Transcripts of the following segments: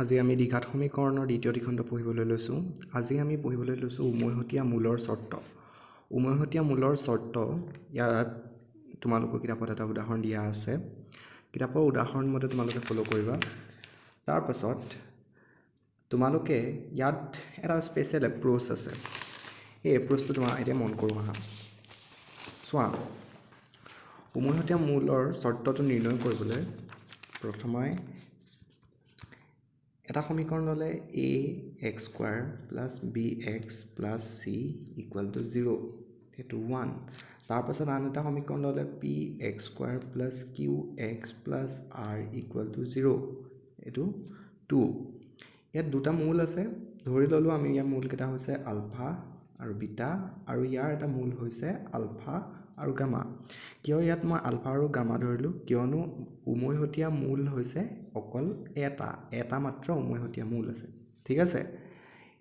আজি আমি দ্বিঘাত সমীকৰণৰ দ্বিতীয় দ্বিখণ্ড পঢ়িবলৈ লৈছোঁ। আজি আমি পঢ়িবলৈ লৈছোঁ উমৈহতীয়া মূলৰ চৰ্ত। উমৈহতীয়া মূলৰ চৰ্ত ইয়াত তোমালোকৰ কিতাপত এটা উদাহৰণ দিয়া আছে। কিতাপৰ উদাহৰণ মতে তোমালোকে ফ'ল' কৰিবা। তাৰ পাছত তোমালোকে ইয়াত এটা স্পেচিয়েল এপ্ৰ'চ আছে। এই এপ্ৰ'চটো তোমাৰ এতিয়া মন কৰোঁ আহা। চোৱা, উমৈহতীয়া মূলৰ চৰ্তটো নিৰ্ণয় কৰিবলৈ প্ৰথমে এটা সমীকৰণ ল'লে ax square plus bx plus c equal to 0, সেইটো 1। তাৰপাছত আন এটা সমীকৰণ ল'লে px square plus qx plus r equal to 0, এইটো 2। ইয়াত দুটা মূল আছে, ধৰি ল'লোঁ আমি ইয়াৰ মূলকেইটা হৈছে আলফা আৰু বিটা, আৰু ইয়াৰ এটা মূল হৈছে আলফা আৰু গামা। কিয় ইয়াত মই আলফা আৰু গামা ধৰিলোঁ? কিয়নো উমৈহতীয়া মূল হৈছে অকল এটা মাত্ৰ উমৈহতীয়া মূল আছে। ঠিক আছে,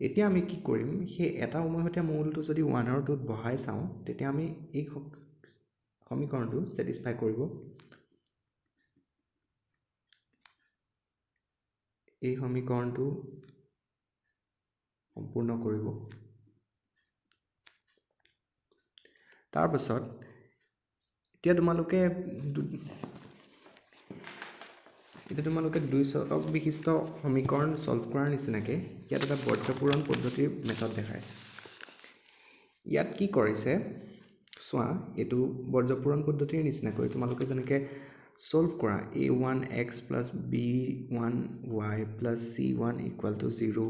এতিয়া আমি কি কৰিম, সেই এটা উমৈহতীয়া মূলটো যদি 1 আৰু 2ত বহাই চাওঁ, তেতিয়া আমি এই সমীকৰণটো ছেটিছফাই কৰিব। এই সমীকৰণটো সম্পূৰ্ণ কৰিব। তাৰপাছত এতিয়া তোমালোকে দুই চলক বিশিষ্ট সমীকৰণ সলভ কৰাৰ নিচিনাকৈ ইয়াত এটা বৰ্জপূৰণ পদ্ধতিৰ মেথড দেখাইছে। ইয়াত কি কৰিছে চোৱা, এইটো বৰ্জপূৰণ পদ্ধতিৰ নিচিনাকৈ তোমালোকে যেনেকৈ সলভ কৰা a1x plus b1y plus c1 equal to 0,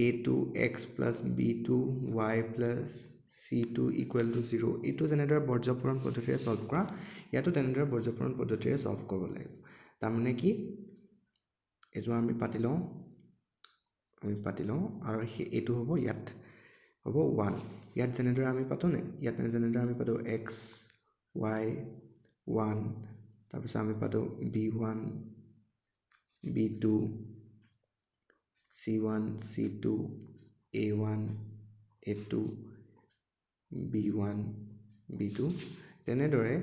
a2x plus b2y plus c2 equal to 0, এইটো যেনেদৰে বৰ্জপূৰণ পদ্ধতিৰে সলভ কৰা, ইয়াতো তেনেদৰে বৰ্জপূৰণ পদ্ধতিৰে সলভ কৰিব লাগিব। তাৰমানে কি, এইটো আমি পাতি লওঁ আৰু এইটো হ'ব, ইয়াত হ'ব 1। ইয়াত যেনেদৰে আমি পাতোনে, ইয়াত যেনেদৰে আমি পাতোঁ x y 1, তাৰপিছত আমি পাতোঁ b1 b2 c1 c2 a1 a2 b1 b2, তেনেদৰে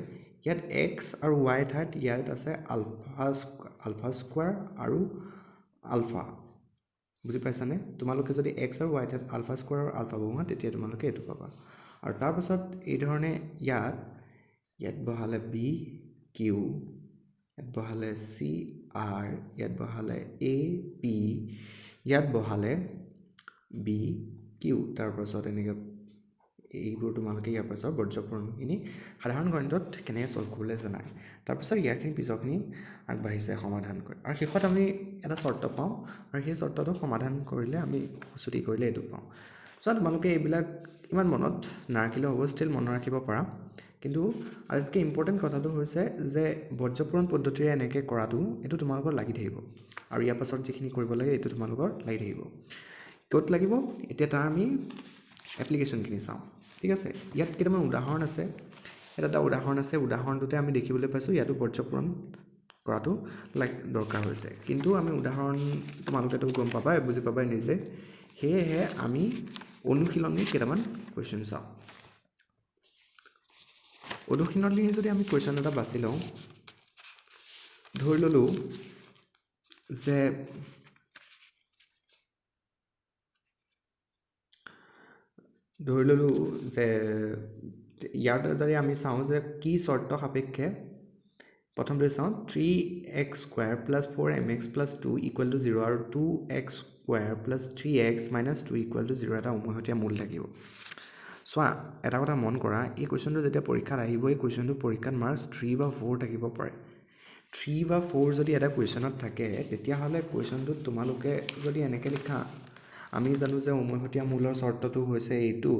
ইয়াত x আৰু y ঠাইত ইয়াত আছে আলফা স্কুৱাৰ আৰু আলফা। বুজি পাইছানে? তোমালোকে যদি x আৰু y ঠাইত আলফা স্কুৱাৰ আৰু আলফা বহোৱা, তেতিয়া তোমালোকে এইটো পাবা। আৰু তাৰপাছত এই ধৰণে ইয়াত বহালে b q, ইয়াত বহালে c r, ইয়াত বহালে a p, ইয়াত বহালে b q। তাৰপাছত এনেকৈ এইবোৰ তোমালোকে ইয়াৰ পাছত বৰ্জপূৰণখিনি সাধাৰণ গণিতত কেনেকৈ সলভ কৰিবলৈ জানাই। তাৰপিছত ইয়াৰখিনি পিছৰখিনি আগবাঢ়িছে সমাধান কৰি, আৰু শেষত আমি এটা চৰ্ত পাওঁ, আৰু সেই চৰ্তটো সমাধান কৰিলে আমি প্ৰস্তুতি কৰিলে এইটো পাওঁ। চ' তোমালোকে এইবিলাক ইমান মনত নাৰাখিলেও হ'ব, ষ্টিল মনত ৰাখিব পাৰা। কিন্তু আটাইতকৈ ইম্পৰ্টেণ্ট কথাটো হৈছে যে বৰ্জপূৰণ পদ্ধতিৰে এনেকৈ কৰাটো এইটো তোমালোকৰ লাগি থাকিব, আৰু ইয়াৰ পাছত যিখিনি কৰিব লাগে এইটো তোমালোকৰ লাগি থাকিব। ক'ত লাগিব এতিয়া তাৰ আমি এপ্লিকেশ্যনখিনি চাওঁ। ঠিক আছে, ইয়াত কেইটামান উদাহৰণ আছে। এটা উদাহৰণ আছে, উদাহৰণটোতে আমি দেখিবলৈ পাইছোঁ ইয়াতো বৰ্জপূৰণ কৰাটো দৰকাৰ হৈছে। কিন্তু আমি উদাহৰণ তোমালোকেতো গম পাবাই, বুজি পাবাই নিজে, সেয়েহে আমি অনুশীলনী কেইটামান কুৱেশ্যন চাওঁ। অনুশীলনী যদি আমি কুৱেশ্যন এটা বাছি লওঁ, ধৰি ল'লোঁ যে ইয়াত যদি আমি চাওঁ যে কি চৰ্ত সাপেক্ষে, প্ৰথমতে চাওঁ 3x square plus 4mx plus 2 equal to 0 আৰু 2x square plus 3x minus 2 equal to 0 এটা উমৈহতীয়া মূল থাকিব। চোৱা, এটা কথা মন কৰা, এই কুৱেশ্যনটো যেতিয়া পৰীক্ষাত আহিব, এই কুৱেশ্যনটো পৰীক্ষাত মাৰ্কছ 3 বা 4 থাকিব পাৰে। 3 বা 4 যদি এটা কুৱেশ্যনত থাকে, তেতিয়াহ'লে কুৱেশ্যনটোত তোমালোকে যদি এনেকৈ লিখা, আমি জানো যে উমৈহতীয়া মূলৰ চৰ্তটো হৈছে এইটো,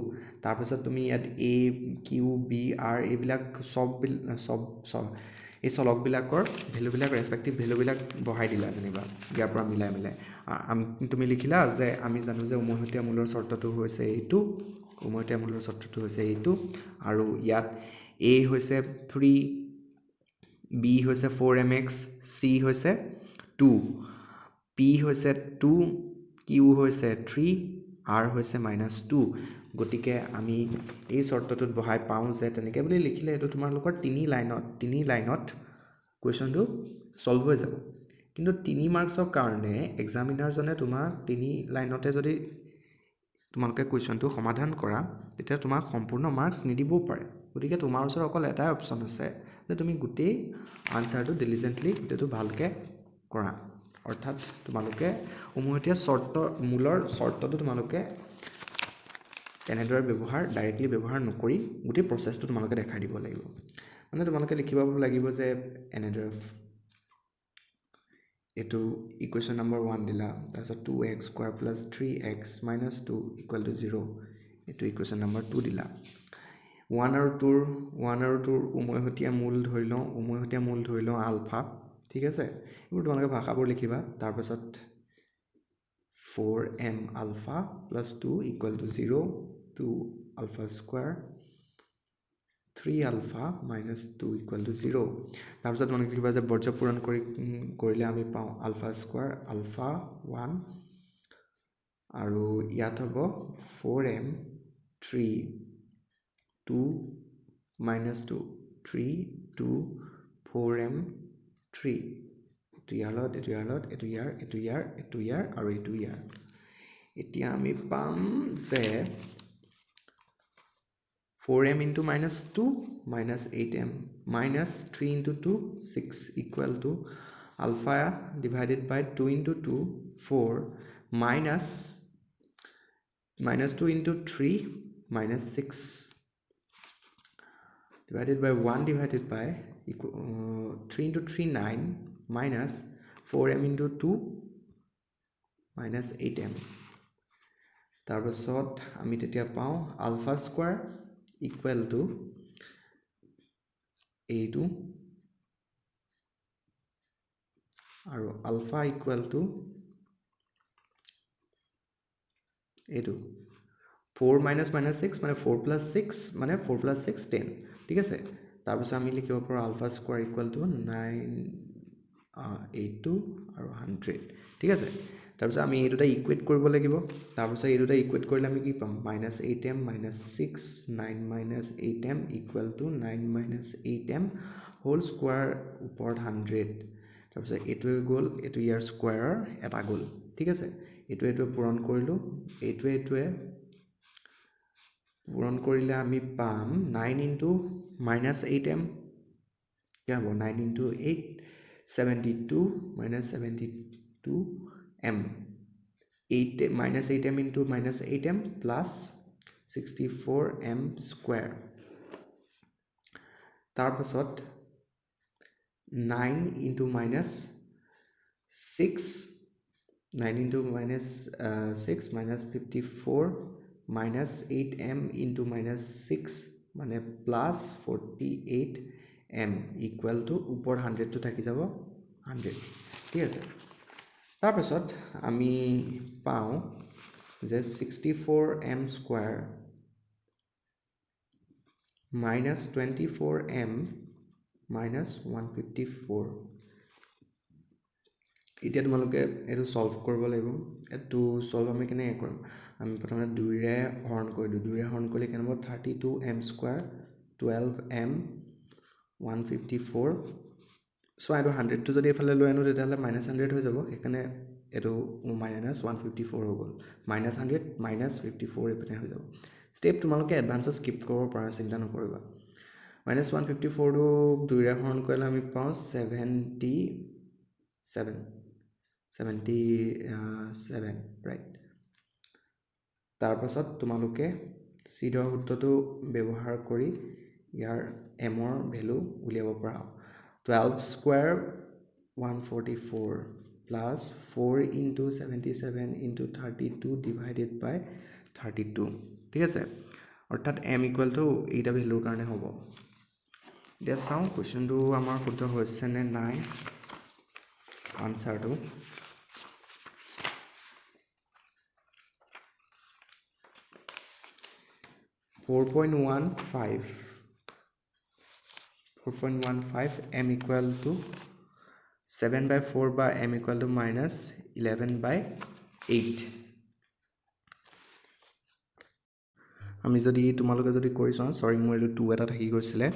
তাৰপিছত তুমি ইয়াত a q b r এইবিলাক এই চলকবিলাকৰ ভেলুবিলাক, ৰেচপেক্টিভ ভেলুবিলাক বহাই দিলা যেনিবা ইয়াৰ পৰা মিলাই তুমি লিখিলা যে আমি জানো যে উমৈহতীয়া মূলৰ চৰ্তটো হৈছে এইটো, আৰু ইয়াত a হৈছে 3, b হৈছে 4mx, c হৈছে 2, p হৈছে 2, q হৈছে 3, r হৈছে -2। গতিকে আমি এই চৰ্তটোত বহাই পাওঁ যে তেনেকৈ বুলি লিখিলে এইটো তোমালোকৰ তিনি লাইনত কুৱেশ্যনটো সলভ হৈ যাব। কিন্তু 3 মাৰ্কছৰ কাৰণে এক্সামিনাৰজনে তোমাক 3 লাইনতে যদি তোমালোকে কুৱেশ্যনটো সমাধান কৰা তেতিয়া তোমাক সম্পূৰ্ণ মাৰ্কছ নিদিবও পাৰে গতিকে তোমাৰ ওচৰত অকল এটাই অপশ্যন আছে যে তুমি গোটেই আনসাৰটো ডিলিজেণ্টলি গোটেইটো ভালকৈ কৰা অৰ্থাৎ তোমালোকে উমৈহতীয়া মূলৰ চৰ্তটো তোমালোকে তেনেদৰে ডাইৰেক্টলি ব্যৱহাৰ নকৰি গোটেই প্ৰচেছটো তোমালোকে দেখাই দিব লাগিব মানে তোমালোকে লিখিব লাগিব যে এনেদৰে এইটো ইকুৱেশ্যন নম্বৰ 1 দিলা তাৰপিছত 2x square plus 3x minus 2 equal to 0 এইটো ইকুৱেশ্যন নম্বৰ 2 দিলা 1 আৰু 2ৰ উমৈহতীয়া মূল ধৰি লওঁ আলফা ঠিক আছে এইবোৰ তোমালোকে ভাষাবোৰ লিখিবা তাৰপিছত 4m alpha plus 2 equal to 0 2 alpha square 3 alpha minus 2 equal to 0 তাৰপিছত তোমালোকে লিখিবা যে বৰ্জ্য পূৰণ কৰিলে আমি পাওঁ alpha square alpha 1 আৰু ইয়াত হ'ব 4m 3 2 minus 2 3 2 4m 3 এইটো ইয়াৰ আৰু এইটো ইয়াৰ এতিয়া আমি পাম যে 4m into minus 2 minus 8m minus 3 into 2 6 equal to alpha divided by 2 into 2 4 minus 2 into 3 minus 6 divided by 1 divided by 3 into 3 9 minus 4m into 2 minus 8m তাৰপিছত আমি তেতিয়া পাওঁ alpha square equal to এইটো আৰু alpha equal to এইটো 4 minus 6 মানে 4 plus 6 মানে 4 plus 6 10 ঠিক আছে তাৰপিছত আমি লিখিব পাৰোঁ alpha square equal to 982 আৰু 100 ঠিক আছে তাৰপিছত আমি এই দুটা ইকুৱেট কৰিব লাগিব তাৰপিছত এই দুটা ইকুৱেট কৰিলে আমি কি পাম minus 8m minus 6 9 minus 8m equal to 9 minus 8m whole square ওপৰত 100 তাৰপিছত এইটোৱে গ'ল এইটো ইয়াৰ স্কোৱাৰৰ এটা গ'ল ঠিক আছে এইটোৱে পূৰণ কৰিলোঁ এইটোৱে পূৰণ কৰিলে আমি পাম 9 into minus 8m কি হ'ব 9 into 8 72 minus 72m 8 minus 8m into minus 8m plus 64m square তাৰপাছত 9 into minus 6 9 into minus 6 minus 54 minus 8m into minus 6 মানে plus 48m equal to ওপৰ 100 টো থাকি যাব 100 ঠিক আছে তাৰপাছত আমি পাওঁ যে 64m square minus 24m minus 154 এতিয়া তোমালোকে এইটো সলভ কৰিব লাগিব এটো সলভ আমি কেনে কৰিম আমি প্ৰথমে 2 ৰে হৰণ কৰিলো 2 ৰে হৰণ কৰিলে কেনে হ'ব 32m square 12m 154 সো এইটো 100 টো যদি এফালে লৈ আনো তেতিয়াহলে -100 হৈ যাব সেইকাৰণে এইটো -154 হৈ গ'ল -100 -54 এপিনে হৈ যাব স্টেপ তোমালোকে এডভান্সত স্কিপ কৰিব পাৰা চিন্তা নকৰিবা -154 টো 2 ৰে হৰণ কৰিলে আমি পাওঁ 77 ৰাইট তাৰপাছত তোমালোকে চিধা সূত্ৰটো ব্যৱহাৰ কৰি ইয়াৰ m ৰ ভ্যালু উলিয়াব পাৰা 12 square 144 plus 4 into 77 into 32 divided by 32 ঠিক আছে অৰ্থাৎ m equal to এইটা ভ্যালুৰ কাৰণে হ'ব এতিয়া চাও কোৱেশ্চনটো আমাৰ শুদ্ধ হৈছে নে নাই আনসাৰটো 4.15 m equal to 7 by 4 by m equal to minus 11 by 8 আমি যদি তোমালোকে যদি কৰিছো সৰি মই এইটো 2 এটা থাকি গৈছিলে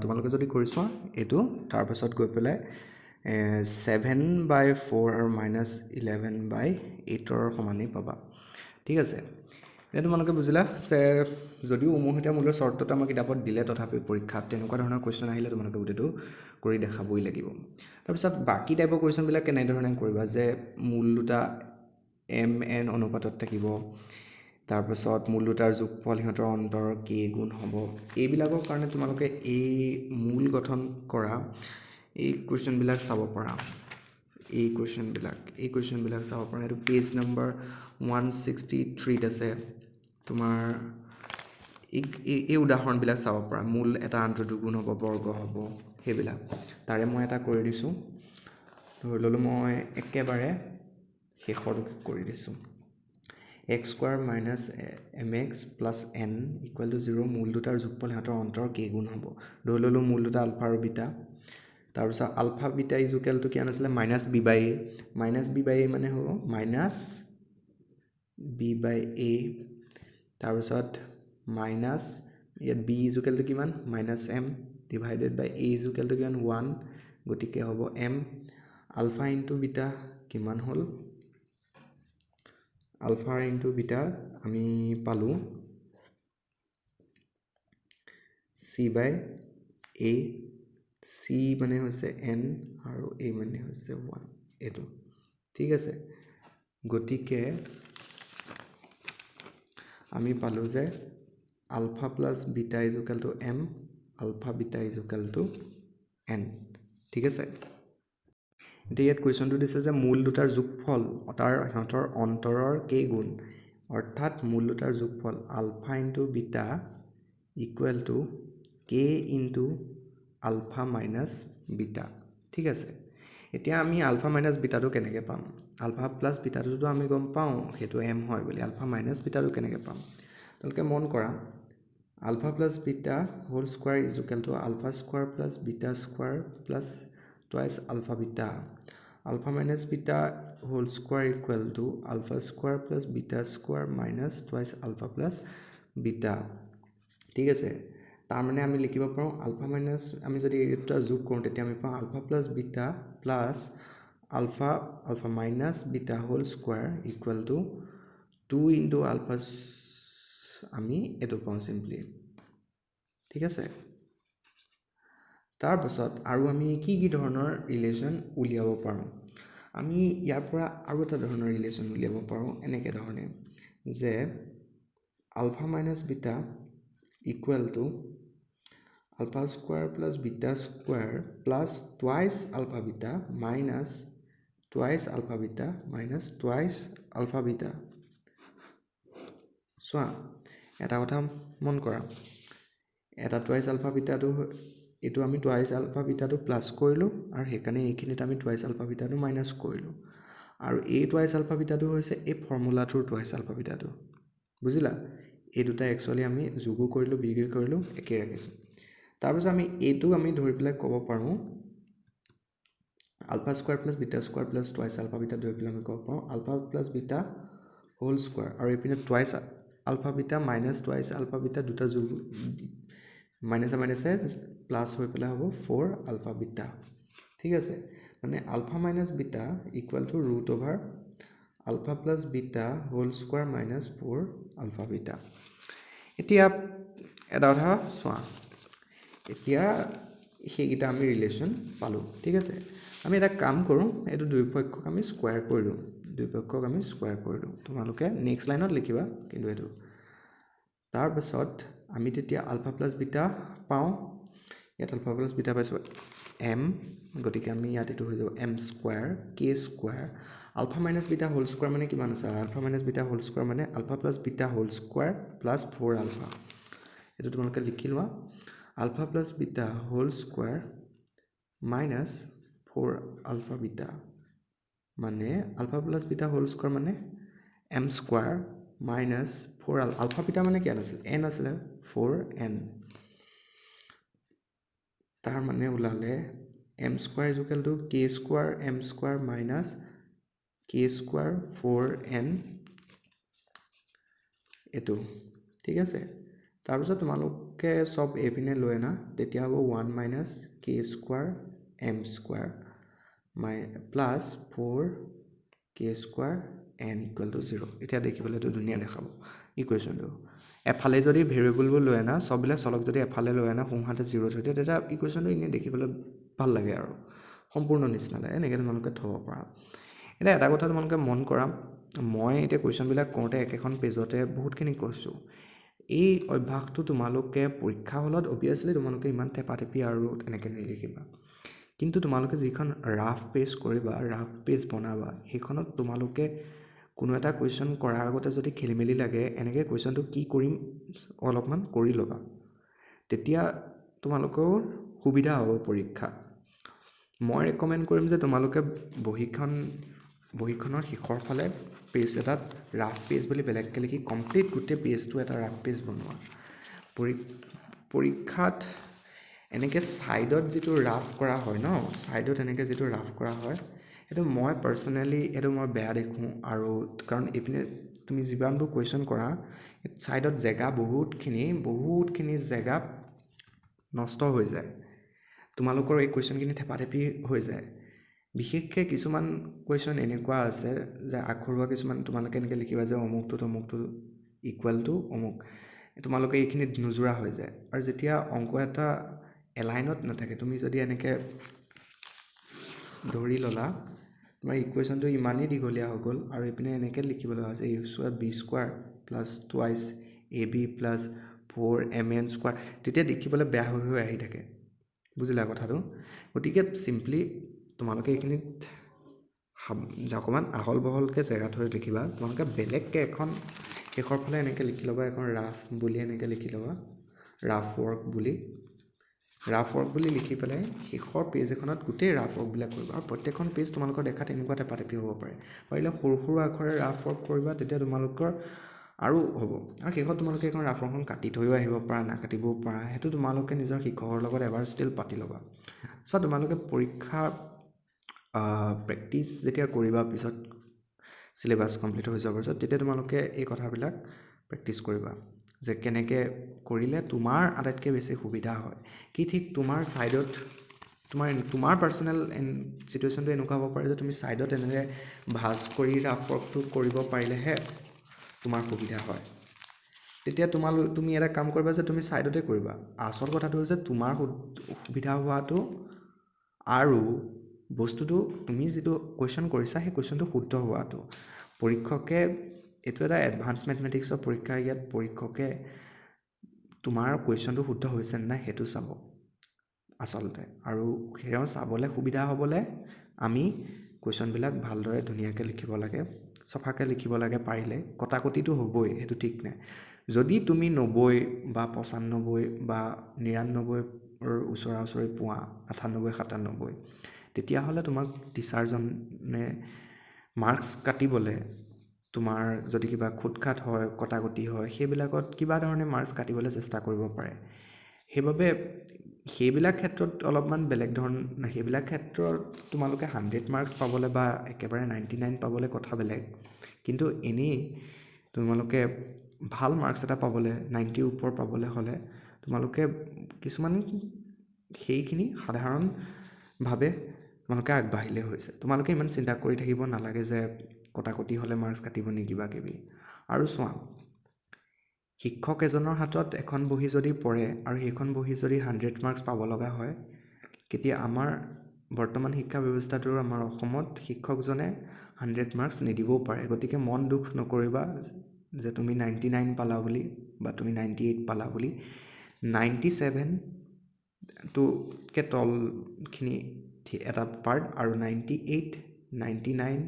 তোমালোকে যদি কৰিছো এইটো তাৰ পাছত গৈ পেলাই 7/4 আৰু -11/8 সমানেই পাবা ঠিক আছে এতিয়া তোমালোকে বুজিলা যে যদিও উমৈহতীয়া মূলৰ চৰ্তটো আমাৰ কিতাপত দিলে তথাপি পৰীক্ষাত তেনেকুৱা ধৰণৰ কুৱেশ্যন আহিলে তোমালোকে গোটেইটো কৰি দেখাবই লাগিব তাৰপিছত বাকী টাইপৰ কুৱেশ্যনবিলাক কেনেধৰণে কৰিবা যে মূল দুটা MN অনুপাতত থাকিব তাৰপিছত মূল দুটাৰ যোগফল সিহঁতৰ অন্তৰৰ k গুণ হ'ব এইবিলাকৰ কাৰণে তোমালোকে এই মূল গঠন কৰা এই কুৱেশ্যনবিলাক চাব পাৰা এই কুৱেশ্যনবিলাক চাব পাৰা এইটো পেজ নম্বৰ 163 আছে তোমাৰ এই উদাহৰণবিলাক চাব পাৰা মূল এটা আনটো দুগুণ হ'ব বৰ্গ হ'ব সেইবিলাক তাৰে মই এটা কৰি দিছোঁ ধৰি ল'লোঁ মই একেবাৰে শেষৰটো কৰি দিছোঁ x² - mx + n = 0 মূল দুটাৰ যোগফল সিহঁতৰ অন্তৰ k গুণ হ'ব ধৰি ল'লোঁ মূল দুটা আলফা আৰু বিটা তাৰপিছত আলফা বিটা ইজুকেলটো কি আছিলে -b/a -b/a মানে হ'ব -b/a তাৰপিছত মাইনাছ ইয়াত b ইজুকেলটো কিমান -m ডিভাইডেড বাই a ইজুকেলটো কিমান 1 গতিকে হ'ব m আলফা ইনটু বিটা কিমান হ'ল আলফা ইনটু বিটা আমি পালোঁ c/a c মানে হৈছে n আৰু a মানে হৈছে 1 এইটো ঠিক আছে গতিকে আমি পালোঁ যে alpha plus beta equal to m alpha beta equal to n ঠিক আছে এতিয়া ইয়াত কুৱেশ্যনটো দিছে যে মূল দুটাৰ যোগফল তাৰ সিহঁতৰ অন্তৰৰ k গুণ অৰ্থাৎ মূল দুটাৰ যোগফল alpha into beta equal to k into alpha minus beta ঠিক আছে এতিয়া আমি আলফা মাইনাছ বিটাটো কেনেকৈ পাম আলফা প্লাছ বিটাটোতো আমি গম পাওঁ সেইটো m হয় বুলি আলফা মাইনাছ বিটাটো কেনেকৈ পাম তোমালোকে মন কৰা alpha plus beta whole square equal to alpha square plus beta square plus twice alpha beta alpha minus beta whole square equal to alpha square plus beta square minus twice alpha plus beta ঠিক আছে তাৰমানে আমি লিখিব পাৰোঁ ULFA minus আমি যদি এই দুটা যোগ কৰোঁ তেতিয়া আমি পাওঁ alpha plus beta plus alpha minus beta whole square equal to 2 into alpha আমি এইটো পাওঁ চিম্পলি ঠিক আছে তাৰপাছত আৰু আমি কি ধৰণৰ ৰিলেশ্যন উলিয়াব পাৰোঁ আমি ইয়াৰ পৰা আৰু এটা ধৰণৰ ৰিলেশ্যন উলিয়াব পাৰোঁ এনেকৈ ধৰণে যে alpha minus beta equal to alpha square plus beta square plus twice alpha beta minus twice alpha beta minus twice alpha beta চোৱা এটা কথা মন কৰা এটা টুৱাইছ আলফা বিটাটো এইটো আমি টুৱাইছ আলফা বিটাটো প্লাছ কৰিলোঁ আৰু সেইকাৰণে এইখিনিত আমি টুৱাইছ আলফা বিটাটো মাইনাছ কৰিলোঁ আৰু এই টুৱাইছ আলফা বিটাটো হৈছে এই ফৰ্মুলাটোৰ টুৱাইছ আলফা বিটাটো বুজিলা এই দুটা একচুৱেলি আমি যোগো কৰিলোঁ বিয়োগো কৰিলোঁ একেই ৰাখিছোঁ তাৰপিছত আমি এইটো আমি ধৰি পেলাই ক'ব পাৰোঁ alpha square plus beta square plus twice alpha beta ধৰি পেলাই আমি ক'ব পাৰোঁ alpha plus beta whole square আৰু এইপিনে twice alpha beta minus twice alpha beta দুটা যোগ মাইনাছে প্লাছ হৈ পেলাই হ'ব 4 আলফা বিটা ঠিক আছে মানে alpha minus beta equal to root over alpha plus beta whole square minus 4 alpha beta এতিয়া এটা কথা চোৱা এতিয়া সেইকেইটা আমি ৰিলেশ্যন পালোঁ ঠিক আছে আমি এটা কাম কৰোঁ এইটো দুয়োপক্ষক আমি স্কোৱাৰ কৰি দিওঁ তোমালোকে নেক্সট লাইনত লিখিবা কিন্তু এইটো তাৰপাছত আমি তেতিয়া আলফা প্লাছ বিটা পাওঁ ইয়াত আলফা প্লাছ বিটা পাইছোঁ m গতিকে আমি ইয়াত এইটো হৈ যাব m square k square alpha minus beta whole square মানে কিমান আছে alpha minus beta whole square মানে alpha plus beta whole square plus 4 alpha এইটো তোমালোকে লিখি লোৱা alpha plus beta whole square minus 4 alpha beta মানে alpha plus beta whole square মানে m square minus 4 alpha beta মানে কিমান আছিল n আছিলে 4n তাৰ মানে ওলালে m square equal to k square m square minus k square 4n এইটো ঠিক আছে তাৰপিছত তোমালোকে সব এইপিনে লৈ আনা তেতিয়া হ'ব 1 minus k square m square plus 4k² n = 0 এতিয়া দেখিবলৈতো ধুনীয়া দেখাব ইকুৱেশ্যনটো এফালে যদি ভেৰিয়েবলবোৰ লৈ আনা চববিলাক চলক যদি এফালে লৈ আনা সোঁহাতে 0 থৈ দিয়ে তেতিয়া ইকুৱেশ্যনটো এনেই দেখিবলৈ ভাল লাগে আৰু সম্পূৰ্ণ নিচিনা লাগে এনেকৈ তোমালোকে থ'ব পাৰা এতিয়া এটা কথা তোমালোকে মন কৰা মই এতিয়া কুৱেশ্যনবিলাক কৰোঁতে একেখন পেজতে বহুতখিনি কৈছোঁ এই অভ্যাসটো তোমালোকে পৰীক্ষা হলত অভিয়াছলি তোমালোকে ইমান থেপাথেপি আৰু এনেকৈ নিলিখিবা কিন্তু তোমালোকে যিখন ৰাফ পেজ কৰিবা ৰাফ পেজ বনাবা সেইখনত তোমালোকে কোনো এটা কুৱেশ্যন কৰাৰ আগতে যদি খেলিমেলি লাগে এনেকৈ কুৱেশ্যনটো কি কৰিম অলপমান কৰি ল'বা তেতিয়া তোমালোকৰ সুবিধা হ'ব পৰীক্ষা মই ৰেকমেণ্ড কৰিম যে তোমালোকে বহীখনৰ শেষৰ ফালে পেজ এটাত ৰাফ পেজ বুলি বেলেগকৈ লিখি কমপ্লিট গোটেই পেজটো এটা ৰাফ পেজ বনোৱা পৰীক্ষাত এনেকৈ ছাইডত যিটো ৰাফ কৰা হয় ন ছাইডত এনেকৈ যিটো ৰাফ কৰা হয় সেইটো মই পাৰ্চনেলি এইটো মই বেয়া দেখোঁ আৰু কাৰণ এইপিনে তুমি যিমানবোৰ কুৱেশ্যন কৰা ছাইডত জেগা বহুতখিনি জেগা নষ্ট হৈ যায় তোমালোকৰ এই কুৱেশ্যনখিনি থেপাথেপি হৈ যায় বিশেষকৈ কিছুমান কুৱেশ্যন এনেকুৱা আছে যে আখৰুৱা কিছুমান তোমালোকে এনেকৈ লিখিবা যে অমুকটো ইকুৱেল টু অমুক তোমালোকে এইখিনিত নোজোৰা হৈ যায় আৰু যেতিয়া অংক এটা এলাইনত নাথাকে তুমি যদি এনেকৈ ধৰি ল'লা তোমাৰ ইকুৱেশ্যনটো ইমানেই দীঘলীয়া হৈ গ'ল আৰু এইপিনে এনেকৈ লিখিবলৈ হৈছে a² plus twice ab plus 4mn² তেতিয়া দেখিবলৈ বেয়া হৈ আহি থাকে বুজিলা কথাটো গতিকে চিম্পলি তোমালোকে এইখিনিত অকণমান আহল বহলকৈ জেগা থৈ লিখিবা তোমালোকে বেলেগকৈ এখন শেষৰ ফালে এনেকৈ লিখি ল'বা এখন ৰাফ বুলি এনেকৈ লিখি ল'বা ৰাফ ৱৰ্ক বুলি লিখি পেলাই শেষৰ পেজ এখনত গোটেই ৰাফ ৱৰ্কবিলাক কৰিবা আৰু প্ৰত্যেকখন পেজ তোমালোকৰ দেখাত এনেকুৱা থেপাথেপি হ'ব পাৰে পাৰিলে সৰু আখৰে ৰাফ ৱৰ্ক কৰিবা তেতিয়া তোমালোকৰ আৰু হ'ব আৰু শেষত তোমালোকে এখন ৰাফ ৱৰ্কখন কাটি থৈও আহিব পাৰা নাকাটিবও পাৰা সেইটো তোমালোকে নিজৰ শিক্ষকৰ লগত এবাৰ ষ্টিল পাতি ল'বা চ' তোমালোকে পৰীক্ষা প্ৰেক্টিচ যেতিয়া কৰিবা পিছত চিলেবাছ কমপ্লিট হৈ যোৱাৰ পিছত তেতিয়া তোমালোকে এই কথাবিলাক প্ৰেক্টিচ কৰিবা যে কেনেকৈ কৰিলে তোমাৰ আটাইতকৈ বেছি সুবিধা হয় কি ঠিক তোমাৰ ছাইডত তোমাৰ পাৰ্চনেল চিটুৱেশ্যনটো এনেকুৱা হ'ব পাৰে যে তুমি ছাইডত এনেকৈ ভাঁজ কৰি ৰাফ ৱৰ্কটো কৰিব পাৰিলেহে তোমাৰ সুবিধা হয় তেতিয়া তুমি এটা কাম কৰিবা যে তুমি ছাইডতে কৰিবা আচল কথাটো হৈছে তোমাৰ সুবিধা হোৱাটো আৰু বস্তুটো তুমি যিটো কুৱেশ্যন কৰিছা সেই কুৱেশ্যনটো শুদ্ধ হোৱাটো পৰীক্ষকে এইটো এটা এডভান্স মেথমেটিক্সৰ পৰীক্ষা ইয়াত পৰীক্ষকে তোমাৰ কুৱেশ্যনটো শুদ্ধ হৈছে নাই সেইটো চাব আচলতে আৰু সেয়া চাবলৈ সুবিধা হ'বলৈ আমি কুৱেশ্যনবিলাক ভালদৰে ধুনীয়াকৈ লিখিব লাগে চফাকৈ লিখিব লাগে পাৰিলে কটাকটিটো হ'বই সেইটো ঠিক নাই যদি তুমি 90 বা 95 বা 99ৰ ওচৰা ওচৰি পোৱা 98 97 তেতিয়াহ'লে তোমাক টিচাৰজনে মাৰ্কছ কাটিবলৈ তোমাৰ যদি কিবা খুটখাট হয় কটাকটি হয় সেইবিলাকত কিবা ধৰণে মাৰ্কছ কাটিবলৈ চেষ্টা কৰিব পাৰে সেইবিলাক ক্ষেত্ৰত অলপমান বেলেগ সেইবিলাক ক্ষেত্ৰত তোমালোকে 100 মাৰ্কছ পাবলৈ বা একেবাৰে 99 পাবলৈ কথা বেলেগ কিন্তু এনেই তোমালোকে ভাল মাৰ্কছ এটা পাবলৈ 90ৰ ওপৰ পাবলৈ হ'লে তোমালোকে কিছুমান সেইখিনি সাধাৰণভাৱে তোমালোকে আগবাঢ়িলে হৈছে তোমালোকে ইমান চিন্তা কৰি থাকিব নালাগে যে কটাকটি হ'লে মাৰ্কছ কাটিব নি কিবা কিবি আৰু চোৱা শিক্ষক এজনৰ হাতত এখন বহি যদি পৰে আৰু সেইখন বহি যদি 100 মাৰ্কছ পাব লগা হয় কেতিয়া আমাৰ বৰ্তমান শিক্ষা ব্যৱস্থাটোৰ আমাৰ অসমত শিক্ষকজনে 100 মাৰ্কছ নিদিবও পাৰে গতিকে মন দুখ নকৰিবা যে তুমি 99 পালা বুলি বা তুমি 98 পালা বুলি 97 টোকে তলখিনি এটা পাৰ্ট আৰু 98 99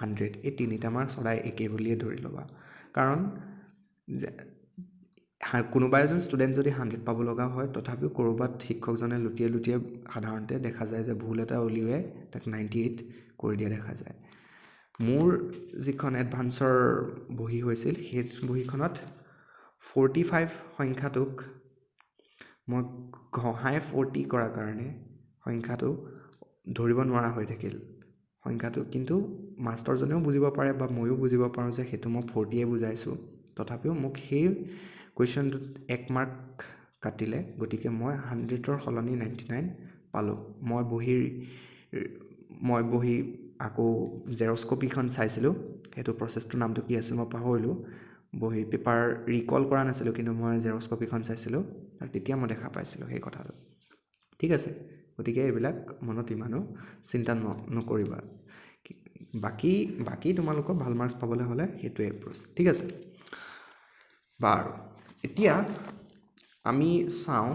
100 এই তিনিটা মাৰ্কছ সদায় একেই বুলিয়ে ধৰি ল'বা কাৰণ কোনোবা এজন ষ্টুডেণ্ট যদি 100 পাব লগা হয় তথাপিও ক'ৰবাত শিক্ষকজনে লুটিয়াই সাধাৰণতে দেখা যায় যে ভুল এটা উলিয়াই তাক 98 কৰি দিয়া দেখা যায় মোৰ যিখন এডভান্সৰ বহি হৈছিল সেই বহিখনত 45 সংখ্যাটোক মই ঘঁহাই 40 কৰাৰ কাৰণে সংখ্যাটো ধৰিব নোৱাৰা হৈ থাকিল সংখ্যাটো কিন্তু মাষ্টৰজনেও বুজিব পাৰে বা ময়ো বুজিব পাৰোঁ যে সেইটো মই 40য়ে বুজাইছোঁ তথাপিও মোক সেই কুৱেশ্যনটোত 1 মাৰ্ক কাটিলে গতিকে মই 100ৰ সলনি 99 পালোঁ মই বহীৰ মই বহি আকৌ জেৰক্সকপিখন চাইছিলোঁ সেইটো প্ৰচেছটোৰ নামটো কি আছিল মই পাহৰিলোঁ বহি পেপাৰ ৰিকল কৰা নাছিলোঁ কিন্তু মই জেৰক্সকপিখন চাইছিলোঁ আৰু তেতিয়া মই দেখা পাইছিলোঁ সেই কথাটো ঠিক আছে গতিকে এইবিলাক মনত ইমানো চিন্তা নকৰিবা বাকী তোমালোকৰ ভাল মাৰ্কছ পাবলৈ হ'লে সেইটোৱে এপ্ৰ'চ ঠিক আছে বাৰু এতিয়া আমি চাওঁ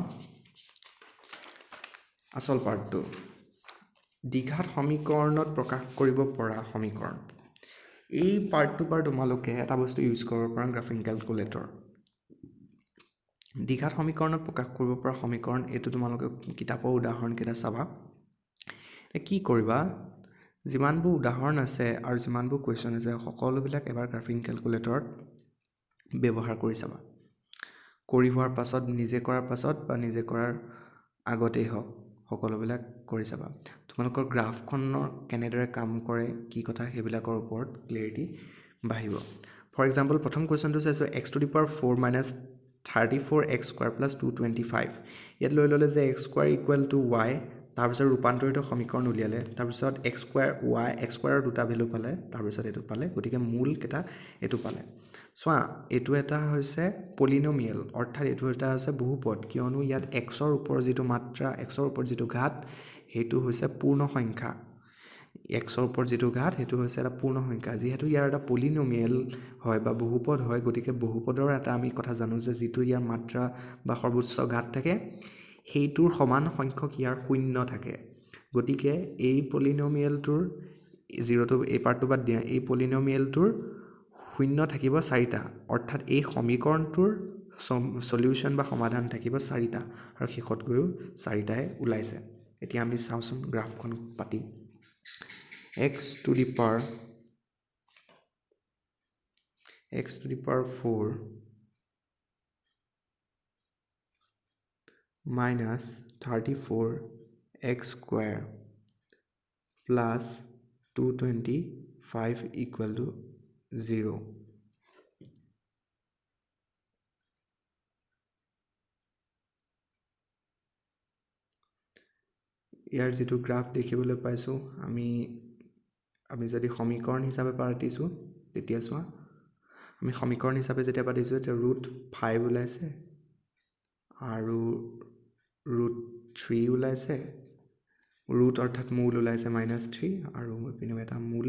আচল পাৰ্টটো দ্বিঘাত সমীকৰণত প্ৰকাশ কৰিব পৰা সমীকৰণ এই পাৰ্টটোৰ পৰা তোমালোকে এটা বস্তু ইউজ কৰিব পাৰা গ্ৰাফিং কেলকুলেটৰ দ্বিঘাত সমীকৰণত প্ৰকাশ কৰিব পৰা সমীকৰণ এইটো তোমালোকে কিতাপৰ উদাহৰণকেইটা চাবা কি কৰিবা যিমানবোৰ উদাহৰণ আছে আৰু যিমানবোৰ কুৱেশ্যন আছে সকলোবিলাক এবাৰ গ্ৰাফিং কেলকুলেটৰত ব্যৱহাৰ কৰি চাবা কৰি হোৱাৰ পাছত নিজে কৰাৰ পাছত বা নিজে কৰাৰ আগতেই হওক সকলোবিলাক কৰি চাবা তোমালোকৰ গ্ৰাফখনৰ কেনেদৰে কাম কৰে কি কথা সেইবিলাকৰ ওপৰত ক্লিয়াৰিটি বাঢ়িব ফৰ এক্সাম্পল প্ৰথম কুৱেশ্যনটো চাইছোঁ x to the power 4 minus 34x square plus 225 ইয়াত লৈ ল'লে যে x square equal to y তাৰপিছত ৰূপান্তৰিত সমীকৰণ উলিয়ালে তাৰপিছত x square দুটা ভেলু পালে তাৰপিছত এইটো পালে গতিকে মূল কেইটা এইটো পালে চোৱা এইটো এটা হৈছে পলিনমিয়েল অৰ্থাৎ এইটো এটা হৈছে বহুপদ কিয়নো ইয়াত xৰ ওপৰত যিটো মাত্ৰা xৰ ওপৰত যিটো ঘাত সেইটো হৈছে পূৰ্ণ সংখ্যা xৰ ওপৰত যিটো ঘাত সেইটো হৈছে এটা পূৰ্ণ সংখ্যা যিহেতু ইয়াৰ এটা পলিনমিয়েল হয় বা বহুপদ হয় গতিকে বহুপদৰ এটা আমি কথা জানো যে যিটো ইয়াৰ মাত্ৰা বা সৰ্বোচ্চ ঘাত থাকে সেইটোৰ সমান সংখ্যক ইয়াৰ শূন্য থাকে গতিকে এই পলিনমিয়েলটোৰ জিৰ'টো এই পাৰ্টটো বাদ দিয়া এই পলিনমিয়েলটোৰ শূন্য থাকিব 4টা অৰ্থাৎ এই সমীকৰণটোৰ সলিউশন বা সমাধান থাকিব 4টা আৰু শেষত গৈও 4টাই ওলাইছে এতিয়া আমি চাওঁচোন গ্ৰাফখন পাতি x to the power 4 minus 34x square plus 225 equal to 0 ইয়াৰ যেটো গ্ৰাফ দেখিবলৈ পাইছো আমি যদি সমীকৰণ হিচাপে পাতিছো তেতিয়া চোৱা আমি সমীকৰণ হিচাপে যেতিয়া পাতিছো তেতিয়া √5 ওলাইছে আৰু √3 ওলাইছে ৰুট অৰ্থাৎ মূল ওলাইছে -3 আৰু এপিনে এটা মূল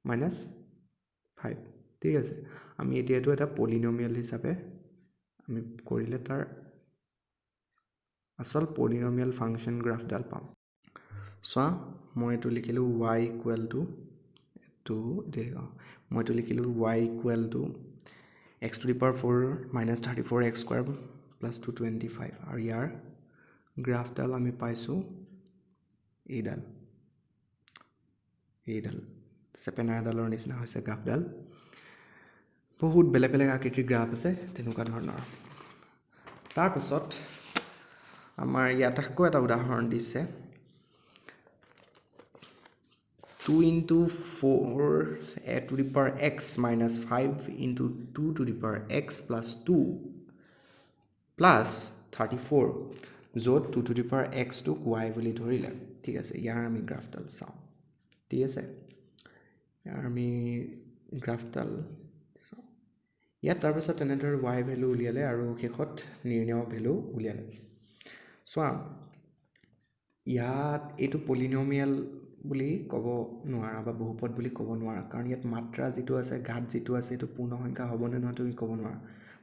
-5 ঠিক আছে আমি এতিয়াটো এটা পলিনমিয়েল হিচাপে আমি কৰিলে তাৰ আসল পলিনমিয়েল ফাংশন গ্ৰাফডাল পাম চোৱা মই এটো লিখিলো y equal to মই এটো লিখিলো y equal to x to the power 4 minus 34x square plus 225 আৰু ইয়াৰ গ্ৰাফডাল আমি পাইছো এইডাল চেপেনাডালৰ নিচিনা হৈছে গ্ৰাফডাল বহুত বেলেগ আকৃতিৰ গ্ৰাফ আছে তেনেকুৱা ধৰণৰ তাৰ পাছত আমাৰ ইয়াত আকৌ এটা উদাহৰণ দিছে 2 into 4 to the power x minus 5 into 2 to the power x plus 2 plus 34 য'ত 2 to the power x to y বুলি ধৰিলে ঠিক আছে ইয়াৰ আমি গ্ৰাফডাল চাওঁ ঠিক আছে ইয়াৰ আমি গ্ৰাফডাল চাওঁ ইয়াত তাৰপিছত তেনেদৰে y ভ্যালু উলিয়ালে আৰু শেষত নিৰ্ণয় ভ্যালু উলিয়ালে চোৱা ইয়াত এইটো পলিনমিয়েল বুলি ক'ব নোৱাৰা বা বহুপদ বুলি ক'ব নোৱাৰা কাৰণ ইয়াত মাত্ৰা যেটো আছে ঘাত যেটো আছে এটো পূৰ্ণ সংখ্যা হ'বনে নহয় তুমি ক'ব নোৱাৰা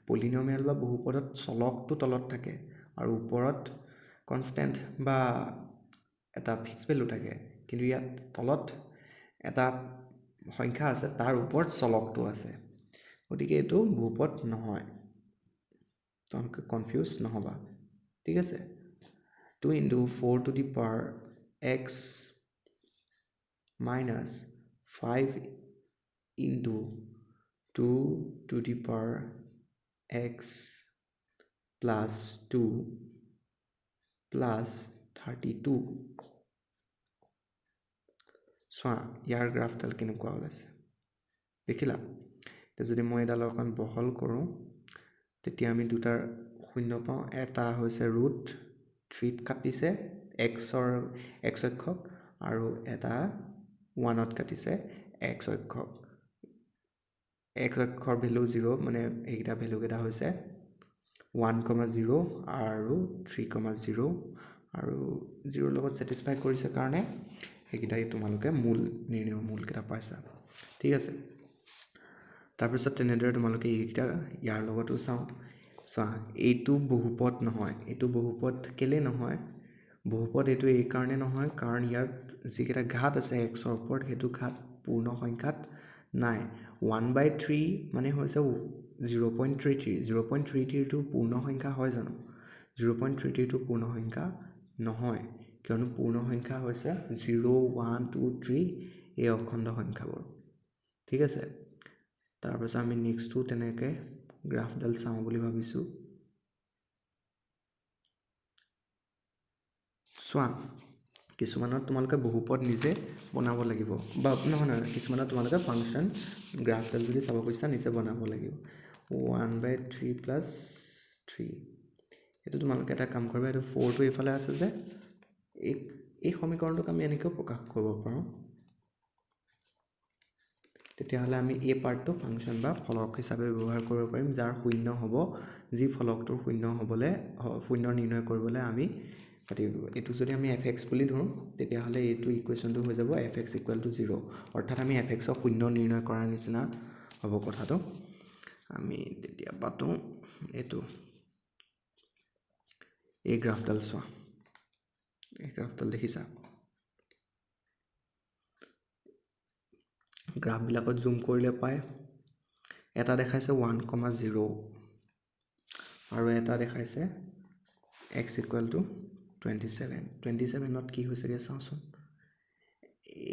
পলিনমিয়েল বা বহুপদত চলকটো তলত থাকে আৰু ওপৰত কনস্ট্যান্ট বা এটা ফিক্স ভ্যালু থাকে কিন্তু ইয়াত তলত এটা সংখ্যা আছে তাৰ ওপৰত চলকটো আছে গতিকে এটো বহুপদ নহয় তোমালোকে কনফিউজ নহবা ঠিক আছে 2 into 4 to the power x minus 5 into 2 to the power x plus 2 plus 32 চোৱা ইয়াৰ গ্ৰাফডাল কেনেকুৱা ওলাইছে দেখিলা যদি মই এডাল অকণ বহল কৰোঁ তেতিয়া আমি দুটাৰ শূন্য পাওঁ এটা হৈছে √3 কাটিছে x অক্ষক আৰু এটা 1ত কাটিছে x অক্ষক x অক্ষৰ ভ্যালু 0 মানে এইটা ভ্যালু কেটা হৈছে 1,0 আৰু 3,0 আৰু 0 লগত স্যাটিসফাই কৰিছে কাৰণে এইকিটাই তোমালোকে মূল নিৰ্ণয় মূল কেটা পাইছা ঠিক আছে তাৰ পিছত তেনেদৰে তোমালোকে এইকিটা ইয়াৰ লগতো চাও চোৱা এইটো বহুপদ নহয় এইটো বহুপদ কেলে নহয় বহুপদ এইটো এই কাৰণে নহয় কাৰণ ইয়াৰ যিকেটা ঘাত আছে x ৰ ওপৰত হেতু ঘাত পূৰ্ণ সংখ্যাত নাই 1/3 মানে হৈছে 0.33 টো পূৰ্ণ সংখ্যা হয় জানো 0.33 টো পূৰ্ণ সংখ্যা নহয় কিয়নো পূৰ্ণ সংখ্যা হৈছে 0 1 2 3 এই অখণ্ড সংখ্যাবোৰ ঠিক আছে তাৰ পাছত আমি নেক্সট টু তেনেকে গ্ৰাফডাল চাওঁ বুলি ভাবিছো চোৱা কিছুমানত তোমালোকে বহুপদ নিজে বনাব লাগিব বা নহয় কিছুমানত তোমালোকে ফাংচন গ্ৰাফডাল যদি চাব কৈছা নিজে বনাব লাগিব 1/3 + 3 এটো তোমালোকে এটা কাম কৰিবা এটো 4 টো এফালে আছে যে এই সমীকৰণটোক আমি এনেকৈ প্ৰকাশ কৰিব পাৰোঁ তেতিয়া হলে আমি এই পাৰ্টটো ফাংচন বা ফলক হিচাপে ব্যৱহাৰ কৰিব পাৰিম যাৰ শূন্য হ'ব যি ফলকটোৰ শূন্য হ'বলে শূন্য নিৰ্ণয় কৰিবলৈ আমি এটো যদি আমি fx বুলি ধৰো তেতিয়া হলে এইটো ইকুৱেচনটো হৈ যাব fx = 0 অৰ্থাৎ আমি fx ক শূন্য নিৰ্ণয় কৰাৰ নিচিনা হ'ব কথাটো আমি তেতিয়া পাতো এটো এই গ্ৰাফডাল চোৱা এই গ্ৰাফডাল দেখিছা গ্ৰাফ বিলাকত জুম কৰিলে পায় এটা দেখাইছে 1,0 আৰু এটা দেখাইছে x = 27 নত কি হৈছেগে চাওচোন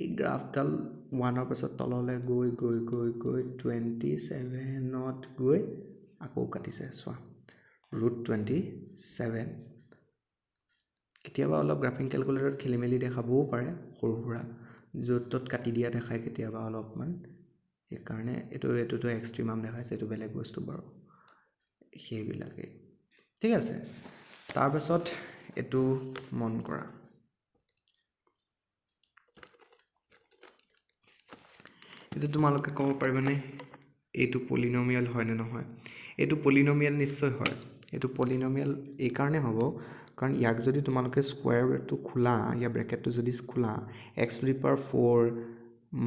এই গ্ৰাফডাল 1 ৰ পাছত তললে গৈ 27 নত গৈ আকৌ কাটিছে চোৱা √27 কেতিয়াবা অলপ গ্ৰাফিং ক্যালকুলেটৰত খেলিমেলি দেখাবও পাৰে সৰুহুৰা য'ত কাটি দিয়া দেখায় কেতিয়াবা অলপমান এই কাৰণে এটো এক্সট্ৰিমাম দেখাইছে এটো বেলেগ বস্তু বাৰু সেইবিলাকে ঠিক আছে তাৰ পাছত এটো মন কৰা এটো তোমালোকে ক'ব পাৰিবানে এইটো পলিনোমিয়াল হয় নে নহয় এইটো পলিনোমিয়াল নিশ্চয় হয় এইটো পলিনোমিয়াল এই কাৰণে হ'ব কাৰণ ইয়াক যদি তোমালোকে স্কয়াৰটো খোলা ইয়া ব্ৰেকেটটো যদি খোলা x⁴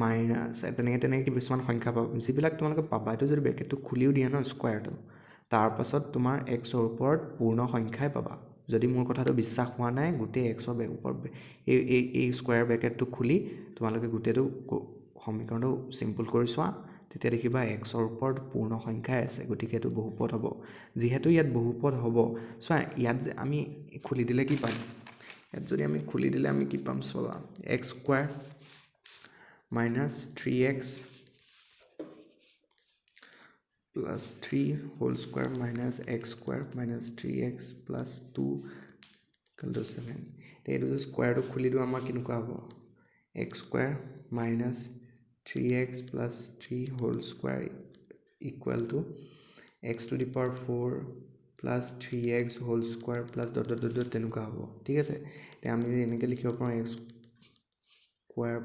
মাইনাস তেনেকে কিছুমান সংখ্যা পাব যিবিলাক তোমালোকে পাবা এটো যদি ব্ৰেকেটটো খুলিও দিয়া ন স্কয়াৰটো তাৰ পাছত তোমাৰ x ৰ ওপৰত পূৰ্ণ সংখ্যাই পাবা যদি মোৰ কথাটো বিশ্বাস হোৱা নাই গুটে x ৰ ওপৰত এই স্কয়াৰ ব্ৰেকেটটো খুলি তোমালোকে গুটেটো সমীকৰণটো সিম্পল কৰি চোৱা তেতিয়া দেখিবা x ৰ ওপৰত পূৰ্ণ সংখ্যাই আছে গতিকে এটো বহুপদ হ'ব যেহেতু ইয়াত বহুপদ হ'ব চোৱা ইয়াত আমি খুলি দিলে কি পাম ইয়াত যদি আমি খুলি দিলে আমি কি পাম চোৱা x² - 3x plus 3 whole square minus x² minus 3x plus 2 equal to 7 এইটো স্কয়াৰ টো খুলি দিও আমাৰ কিনুকা হ'ব x² minus 3x plus 3 whole square equal to x⁴ plus 3x whole square plus ... তেনুকা হ'ব ঠিক আছে তে আমি এনেকৈ লিখিব পাৰোঁ x²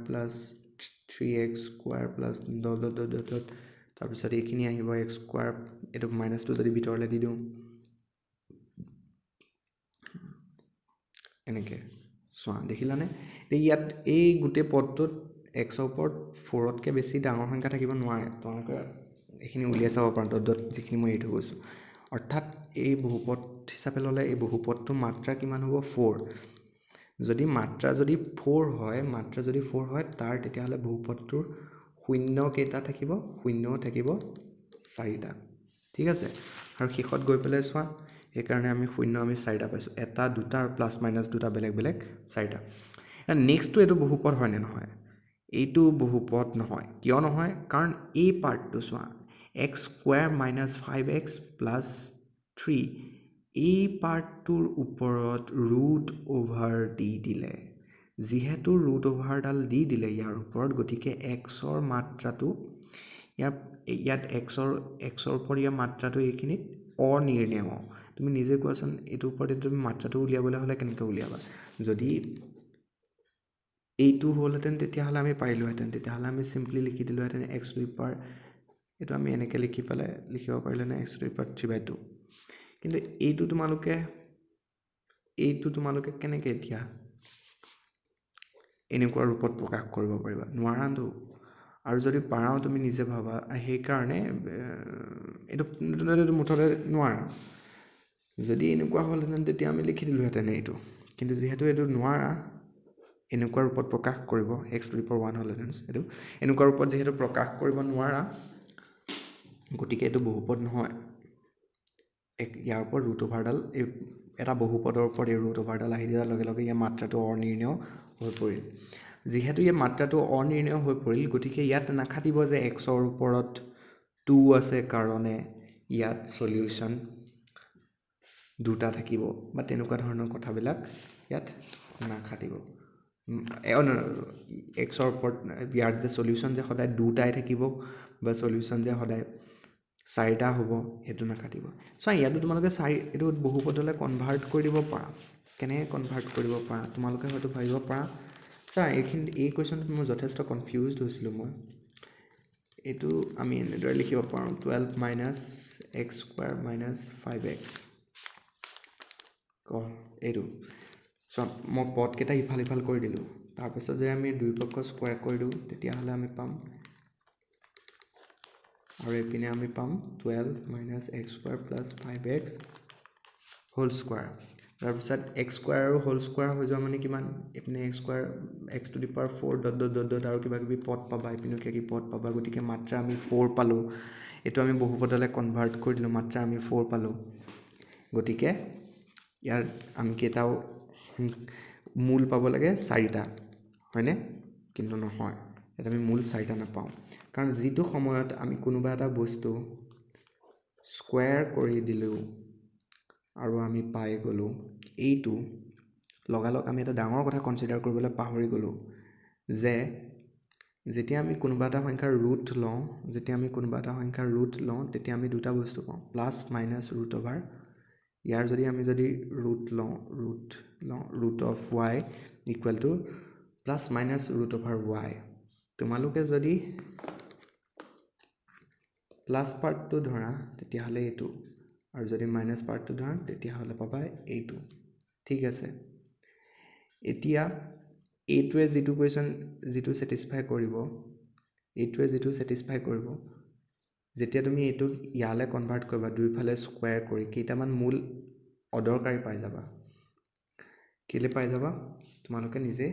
plus 3x square plus ... তাৰ পিছত এইখিনি আহিব x² এটো মাইনাসটো যদি ভিতৰলে দি দিও এনেকে চোৱা দেখিলানে ইয়াত এই গুটে পদটোত x ৰ ওপৰত 4 তকে বেছি ডাঙৰ সংখ্যা থাকিব নোৱাৰে তোমালোকে এইখিনি উলিয়াই চাব পাৰা ডট যিখিনি মই এইটো কৈছো অৰ্থাৎ এই বহুপদ হিচাপে ললে এই বহুপদটোৰ মাত্ৰা কিমান হ'ব 4 যদি মাত্ৰা যদি 4 হয় তাৰ তেতিয়া হলে বহুপদটোৰ শূন্য কেইটা থাকিব শূন্য থাকিব 4টা ঠিক আছে আৰু শেষত গৈ পেলাই চোৱা এই কাৰণে আমি শূন্য আমি 4টা পাইছো এটা দুটা আৰু প্লাস মাইনাস দুটা বেলেগ বেলেগ 4টা নেক্সটটো এটো বহুপদ হয় নে নহয় এইটো বহুপদ নহয় কিয় নহয় কাৰণ এই পাৰ্টটো চোৱা x² - 5x + 3 এই পাৰ্টটোৰ ওপৰত √over দি দিলে যিহেতু √over দি দিলে ইয়াৰ ওপৰত গতিকে x ৰ মাত্ৰাটো ইয়াত x ৰ ওপৰত ইয়াৰ মাত্ৰাটো এইখিনিত অনিৰ্ণেয় তুমি নিজে কোৱাচোন এটোৰ ওপৰত তুমি মাত্ৰাটো উলিয়াবলৈ হলে কেনেকৈ উলিয়াবা যদি এইটো হ'লহেঁতেন তেতিয়াহ'লে আমি পাৰিলোহেঁতেন তেতিয়াহ'লে আমি চিম্পলি লিখি দিলোহেঁতেন এক্স টু দি পাৱাৰ এইটো আমি এনেকৈ লিখিব পাৰিলোহেঁতেন এক্স টু দি পাৱাৰ 3/2 কিন্তু এইটো তোমালোকে কেনেকৈ এতিয়া এনেকুৱা ৰূপত প্ৰকাশ কৰিব পাৰিবা নোৱাৰাতো আৰু যদি পাৰাও তুমি নিজে ভাবা সেইকাৰণে এইটো মুঠতে নোৱাৰা যদি এনেকুৱা হ'লহেঁতেন তেতিয়া আমি লিখি দিলোহেঁতেন এইটো কিন্তু যিহেতু এইটো নোৱাৰা এনেকুৱা ৰূপত প্ৰকাশ কৰিব এক্স টু দি পাৱাৰ 1 হ'লহেঁতেন এইটো এনেকুৱা ৰূপত যিহেতু প্ৰকাশ কৰিব নোৱাৰা গতিকে এইটো বহুপদ নহয় ইয়াৰ ওপৰত ৰুট অভাৰডাল এটা বহুপদৰ ওপৰত এই ৰুট অভাৰডাল আহি দিয়াৰ লগে লগে ইয়াৰ মাত্ৰাটো অনিৰ্ণয় হৈ পৰিল যিহেতু ইয়াৰ মাত্ৰাটো অনিৰ্ণয় হৈ পৰিল গতিকে ইয়াত নাখাটিব যে এক্সৰ ওপৰত 2 আছে কাৰণে ইয়াত সলিউশ্যন দুটা থাকিব বা তেনেকুৱা ধৰণৰ কথাবিলাক ইয়াত নাখাটিব এক্সৰ ওপৰত ইয়াত যে সলিউশ্যন যে সদায় দুটাই থাকিব বা সলিউশ্যন যে সদায় 4টা হ'ব সেইটো নাখাটিব চোৱা ইয়াতো তোমালোকে এইটো বহুপদলৈ কনভাৰ্ট কৰি দিব পাৰা কেনেকৈ কনভাৰ্ট কৰিব পাৰা তোমালোকে হয়তো ভাবিব পাৰা চোৱা এই কুৱেশ্যনটোত মই যথেষ্ট কনফিউজড হৈছিলোঁ মই এইটো আমি এনেদৰে লিখিব পাৰোঁ 12 minus x square minus 5x এইটো চোৱা মই পদকেইটা ইফাল সিফাল কৰি দিলোঁ তাৰপিছত যদি আমি দুই পক্ষ স্কুৱাৰ কৰি দিওঁ তেতিয়াহ'লে আমি পাম আৰু এইপিনে আমি পাম 12 minus x square plus 5x whole square তাৰপিছত এক্স স্কুৱাৰ আৰু হোল স্কুৱাৰ হৈ যোৱা মানে কিমান এইপিনে x square x to the power 4 dot dot dot dot আৰু কিবা কিবি পদ পাবা এইপিনে কি পদ পাবা গতিকে মাত্ৰা আমি 4 পালোঁ এইটো আমি বহুপদলৈ কনভাৰ্ট কৰি দিলোঁ মাত্ৰা আমি 4 পালোঁ গতিকে ইয়াৰ আমি কেইটাও মূল পাব লাগে 4টা হয়নে কিন্তু নহয় ইয়াত আমি মূল 4টা নাপাওঁ কাৰণ যিটো সময়ত আমি কোনোবা এটা বস্তু স্কুৱাৰ কৰি দিলোঁ আৰু আমি পাই গ'লোঁ এইটো লগালগ আমি এটা ডাঙৰ কথা কনচিডাৰ কৰিবলৈ পাহৰি গ'লোঁ যে যেতিয়া আমি কোনোবা এটা সংখ্যাৰ ৰুট লওঁ তেতিয়া আমি দুটা বস্তু পাওঁ প্লাছ মাইনাছ ৰুট অভাৰ ইয়াৰ যদি আমি ৰুট লওঁ root of y equal to plus minus root over y তোমালোকে যদি প্লাছ পাৰ্টটো ধৰা তেতিয়াহ'লে এইটো আৰু যদি মাইনাছ পাৰ্টটো ধৰা তেতিয়াহ'লে পাবা এইটো ঠিক আছে এতিয়া এইটোৱে যিটো ছেটিছফাই কৰিব যেতিয়া তুমি এইটোক ইয়ালৈ কনভাৰ্ট কৰিবা দুইফালে স্কুৱাৰ কৰি কেইটামান মূল অদৰকাৰী পাই যাবা কেলে পাই যাবা তোমালোকে নিজে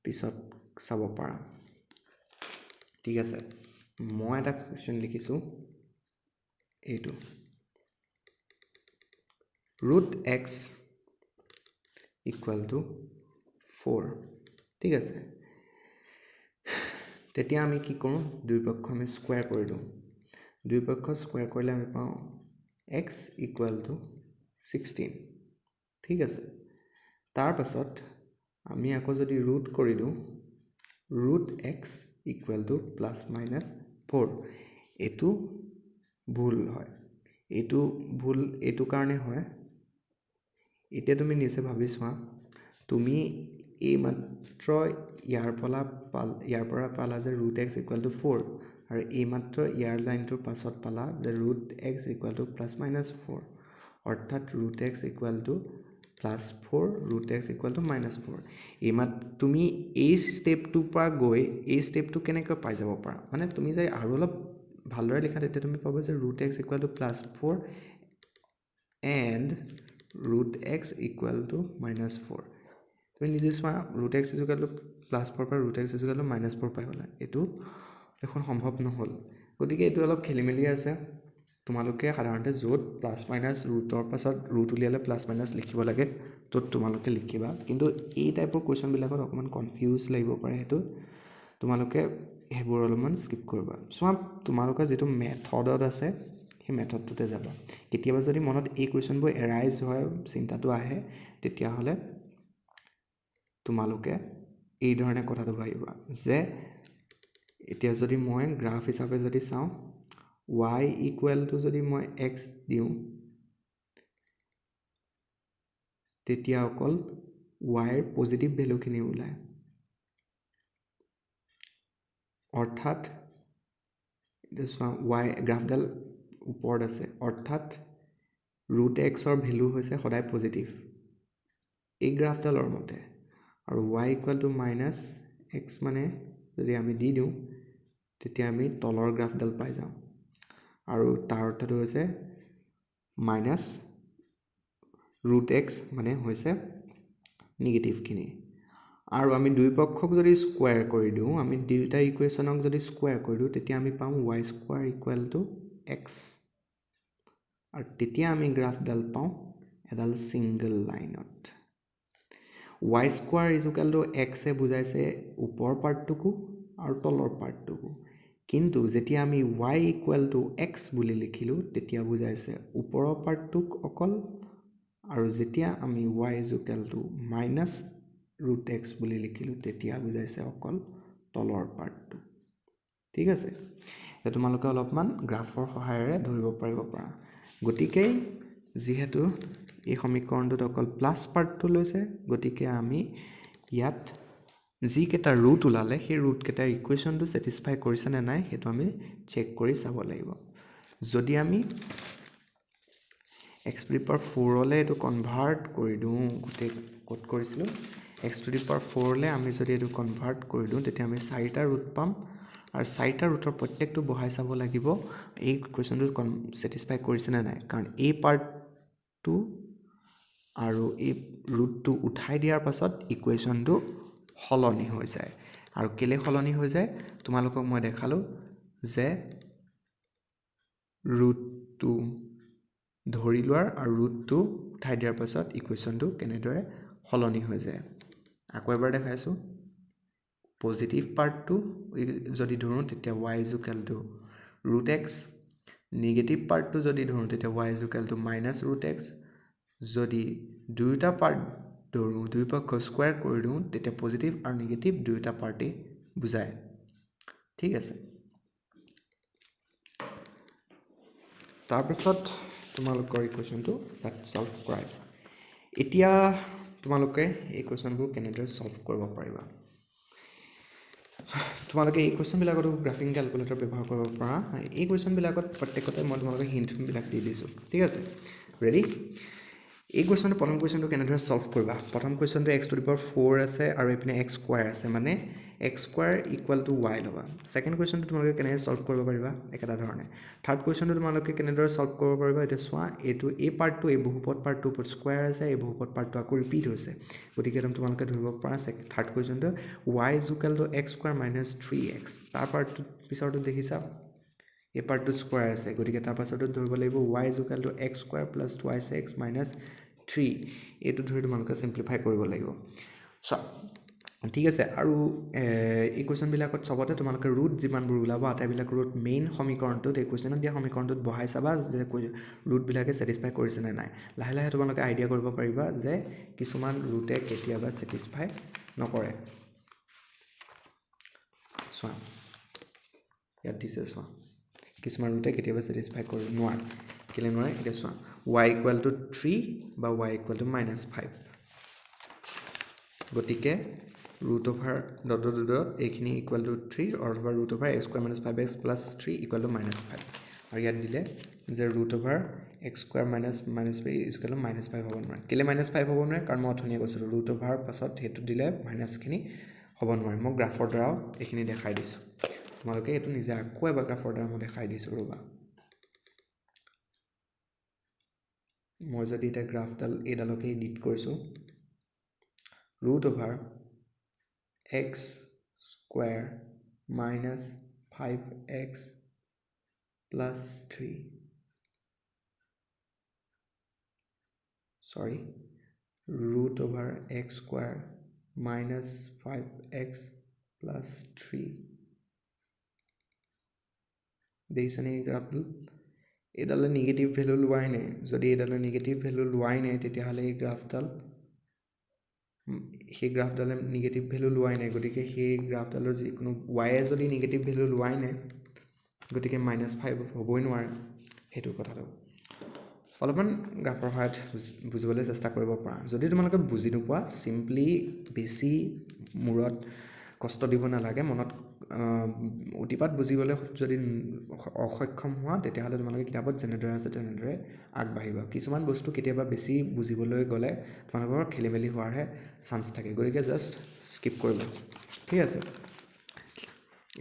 পিছত চাব পাৰা ঠিক আছে মই এটা কুৱেশ্যন লিখিছোঁ এইটো ৰুট এক্স ইকুৱেল টু 4 ঠিক আছে তেতিয়া আমি কি কৰোঁ দুই পক্ষ আমি স্কুৱাৰ কৰি দিওঁ দুই পক্ষ স্কুৱাৰ কৰিলে আমি পাওঁ x ইকুৱেল টু 16 ঠিক আছে তাৰ পাছত আমি আকৌ যদি ৰুট কৰি দিওঁ root x equal to plus minus 4 এইটো ভুল হয় এইটো কাৰণে হয় এতিয়া তুমি নিজে ভাবি চোৱা তুমি এই মাত্ৰ ইয়াৰ পৰা পালা যে ৰুট এক্স ইকুৱেল টু 4 আৰু এই মাত্ৰ ইয়াৰ লাইনটোৰ পাছত পালা যে root x equal to plus minus 4 অৰ্থাৎ root x equal to plus 4 root x equal to minus 4 তুমি এই ষ্টেপটোৰ পৰা গৈ এই ষ্টেপটো কেনেকৈ পাই যাব পাৰা মানে তুমি যদি আৰু অলপ ভালদৰে লিখা তেতিয়া তুমি পাবা যে root x equal to plus 4 and root x equal to minus 4 তুমি নিজে চোৱা root x equal to plus 4 পৰা root x equal to minus 4 পাই গ'লা এইটো এখন সম্ভৱ নহ'ল গতিকে এইটো অলপ খেলি মেলি আছে তোমালোকে সাধাৰণতে য'ত প্লাছ মাইনাছ ৰুটৰ পাছত ৰুট উলিয়ালে প্লাছ মাইনাছ লিখিব লাগে ত'ত তোমালোকে লিখিবা কিন্তু এই টাইপৰ কুৱেশ্যনবিলাকত অকণমান কনফিউজ লাগিব পাৰে সেইটো তোমালোকে সেইবোৰ অলপমান স্কিপ কৰিবা চোৱা তোমালোকৰ যিটো মেথডত আছে সেই মেথডটোতে যাবা কেতিয়াবা যদি মনত এই কুৱেশ্যনবোৰ এৰাইজ হয় চিন্তাটো আহে তেতিয়াহ'লে তোমালোকে এই ধৰণে কথাটো ভাবিবা যে এতিয়া যদি মই গ্ৰাফ হিচাপে যদি চাওঁ y ইকুৱেল টু যদি মই x দিওঁ তেতিয়া অকল y ৰ পজিটিভ ভেলুখিনি ওলায় অৰ্থাৎ এতিয়া চোৱা y গ্ৰাফডাল ওপৰত আছে অৰ্থাৎ √x ভেলু হৈছে সদায় পজিটিভ এই গ্ৰাফডালৰ মতে আৰু y = -x মানে যদি আমি দি দিওঁ তেতিয়া আমি তলৰ গ্ৰাফডাল পাই যাওঁ আৰু তাৰ অৰ্থটো হৈছে -√x মানে হৈছে নিগেটিভখিনি আৰু আমি দুই পক্ষক যদি স্কোয়াৰ কৰি দিওঁ আমি দুইটা ইকুৱেশ্যনক যদি স্কোয়াৰ কৰি দিওঁ তেতিয়া আমি পাম y² = x আৰু তেতিয়া আমি গ্ৰাফডাল পাওঁ এডাল সিঙ্গল লাইনত y² = x এ বুজাইছে ওপৰ পাৰ্টটুকু আৰু তলৰ পাৰ্টটুকু কিন্তু যেতিয়া আমি y = x বুলি লিখিলো তেতিয়া বুজাইছে ওপৰৰ পাৰ্টটুক অকল আৰু যেতিয়া আমি y = -√x বুলি লিখিলো তেতিয়া বুজাইছে অকল তলৰ পাৰ্টটুক ঠিক আছে এতিয়া তোমালোকে অলপমান গ্ৰাফৰ সহায়েৰে ধৰিব পাৰিব পাৰা গতিকে যেহেতু এই সমীকৰণটোত অকল প্লাস পাৰ্টটো লৈছে গতিকে আমি ইয়াত যি কেটা ৰুট ওলালে সেই ৰুট কেটা ইকুৱেশ্যনটো স্যাটিসফাই কৰিছে নে নাই হেতু আমি চেক কৰি চাব লাগিব যদি আমি x⁴ লে এটো কনভাৰ্ট কৰি দিওঁ গুটে কোড কৰিছিলো x⁴ লে আমি যদি এটো কনভাৰ্ট কৰি দিওঁ তেতিয়া আমি 4টা ৰুট পাম আৰু 4টা ৰুটৰ প্ৰত্যেকটো বহাই চাব লাগিব এই কোৱেশ্যনটো স্যাটিসফাই কৰিছে নে নাই কাৰণ এই পাৰ্টটো আৰু এই ৰুটটো উঠাই দিয়াৰ পাছত ইকুৱেশ্যনটো হলনি হৈ যায় আৰু কেলে হলনি হৈ যায় তোমালোকক মই দেখালো যে ৰুটটো ধৰি লোৱাৰ আৰু ৰুটটো উঠাই দিয়াৰ পাছত ইকুৱেশ্যনটো কেনেদৰে হলনি হৈ যায় আকৌ এবাৰ দেখাইছো পজিটিভ পাৰ্টটো যদি ধৰো তেতিয়া y = √x নেগেটিভ পাৰ্টটো যদি ধৰো তেতিয়া y = -√x যদি দুইটা পাৰ্ট ধৰো দুই পক্ষ স্কয়াৰ কৰি দিওঁ তেতিয়া পজিটিভ আৰু নেগেটিভ দুইটা পাৰ্টে বুজায় ঠিক আছে তাৰপিছত তোমালোকৰ ইকুৱেশ্যনটো তাত সলভ কৰাইছে এতিয়া তোমালোকে এই কোৱেশ্যনবোৰ কেনেদৰে সলভ কৰিব পাৰিবা তোমালোকে এই কোৱেশ্যন বিলাকতো গ্ৰাফিং ক্যালকুলেটৰ ব্যৱহাৰ কৰিব পাৰা এই কোৱেশ্যন বিলাকত প্ৰত্যেকতে মই তোমালোকক হিন্ট বিলাক দি দিছো ঠিক আছে ৰেডি এই কোৱেশ্যনটো প্ৰথম কোৱেশ্যনটো কেনেদৰে সলভ কৰিবা প্ৰথম কোৱেশ্যনটো x⁴ আছে আৰু এপিনে x² আছে মানে x² = y লবা সেকেন্ড কোৱেশ্যনটো তোমালোকে কেনেদৰে সলভ কৰিব পাৰিবা একেটা ধৰণে থাৰ্ড কোৱেশ্যনটো তোমালোকে কেনেদৰে সলভ কৰিব পাৰিবা এটা চোৱা এটো এই পাৰ্টটো এই বহুপদ পাৰ্টটো ওপৰত স্কয়াৰ আছে এই বহুপদ পাৰ্টটো আকৌ ৰিপিট হৈছে গতিকে তোমালোকে ধৰিব পাৰা থাৰ্ড কোৱেশ্যনটো y = x² - 3x তাৰ পাৰ্টটো পিছৰটো দেখিছা এই পাৰ্টটো স্কয়াৰ আছে গতিকে তাৰ পাছৰটো ধৰিব লাগিব y = x² + 2x - 3 এটো ধৰি তোমালোকে সিম্পলিফাই কৰিব লাগিব সো ঠিক আছে আৰু এই কোৱেশ্যন বিলাকত সবতে তোমালোকে ৰুট যিমানবোৰ ওলাব আটাইবিলাক ৰুট মেইন সমীকৰণটোত এই কোৱেশ্যনত দিয়া সমীকৰণটোত বহাই চাবা যে ৰুট বিলাকে স্যাটিসফাই কৰিছে নে নাই লাহে লাহে তোমালোকে আইডিয়া কৰিব পাৰিবা যে কিছুমান ৰুটে কেতিয়াবা স্যাটিসফাই নকৰে চোৱা ইয়াত দিছে চোৱা কিছুমান ৰুটে কেতিয়াবা স্যাটিসফাই কৰিব নোৱাৰে কেলে নোৱাৰে এতিয়া চোৱা y = 3 বা y = -5 গতিকে √() এইখিনি = 3 অথবা √(x² - 5x + 3 = -5 আৰু ইয়াত দিলে যে √(x² - 5 = -5 হ'ব নোৱাৰে কেলে -5 হ'ব নোৱাৰে কাৰণ মই অথনিয়ে কৈছিলো √() পাছত হেতু দিলে মাইনাসখিনি হ'ব নোৱাৰে মই গ্ৰাফৰ দ্বাৰাও এইখিনি দেখাই দিছো তোমালোকে এটো নিজে আকৌ এবাৰ গ্ৰাফৰ দ্বাৰা মই দেখাই দিছো ৰবা মই যদি এটা গ্ৰাফডাল এডালকে এডিট কৰিছো √(x² - 5x + 3 sorry √(x² - 5x + 3 দেখিছেনে এই গ্ৰাফটো এডালে নেগেটিভ ভ্যালু লোৱাই নাই যদি এডালে নেগেটিভ ভ্যালু লোৱাই নাই তেতিয়া হলে এই গ্ৰাফডাল সেই গ্ৰাফডালে নেগেটিভ ভ্যালু লোৱাই নাই গতিকে সেই গ্ৰাফডালৰ যি কোনো y এ যদি নেগেটিভ ভ্যালু লোৱাই নাই গতিকে -5 হ'বই নোৱাৰে হেতু কথাটো অলপমান গ্ৰাফৰ সহায়ত বুজিবলৈ চেষ্টা কৰিব পাৰা যদি তোমালোকে বুজি নোপোৱা সিম্পলি বেছি মূৰত কষ্ট দিব নালাগে মনত অতিপাত বুজিবলৈ যদি অসক্ষম হোৱা তেতিয়াহ'লে তোমালোকে কিতাপত যেনেদৰে আছে তেনেদৰে আগবাঢ়িবা কিছুমান বস্তু কেতিয়াবা বেছি বুজিবলৈ গ'লে তোমালোকৰ খেলি মেলি হোৱাৰহে চান্স থাকে গতিকে জাষ্ট স্কিপ কৰিবা ঠিক আছে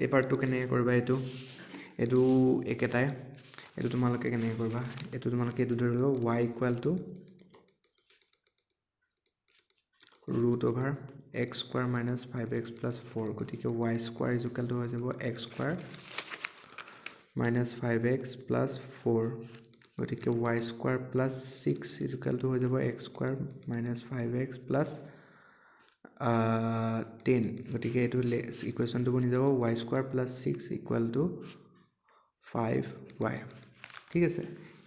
এই পাৰ্টটো কেনেকৈ কৰিবা এইটো একেটাই এইটো তোমালোকে কেনেকৈ কৰিবা এইটো তোমালোকে এইটো ধৰি ল'বা y equal to √over x square minus 5x plus 4 গতিকে y square is equal to হৈ যাব x square minus 5x plus 4 গতিকে y square plus 6 is equal to হৈ যাব x square minus 5x plus 10 গতিকে এইটো ইকুৱেশ্যনটো বনি যাব y square plus 6 equal to 5y ঠিক আছে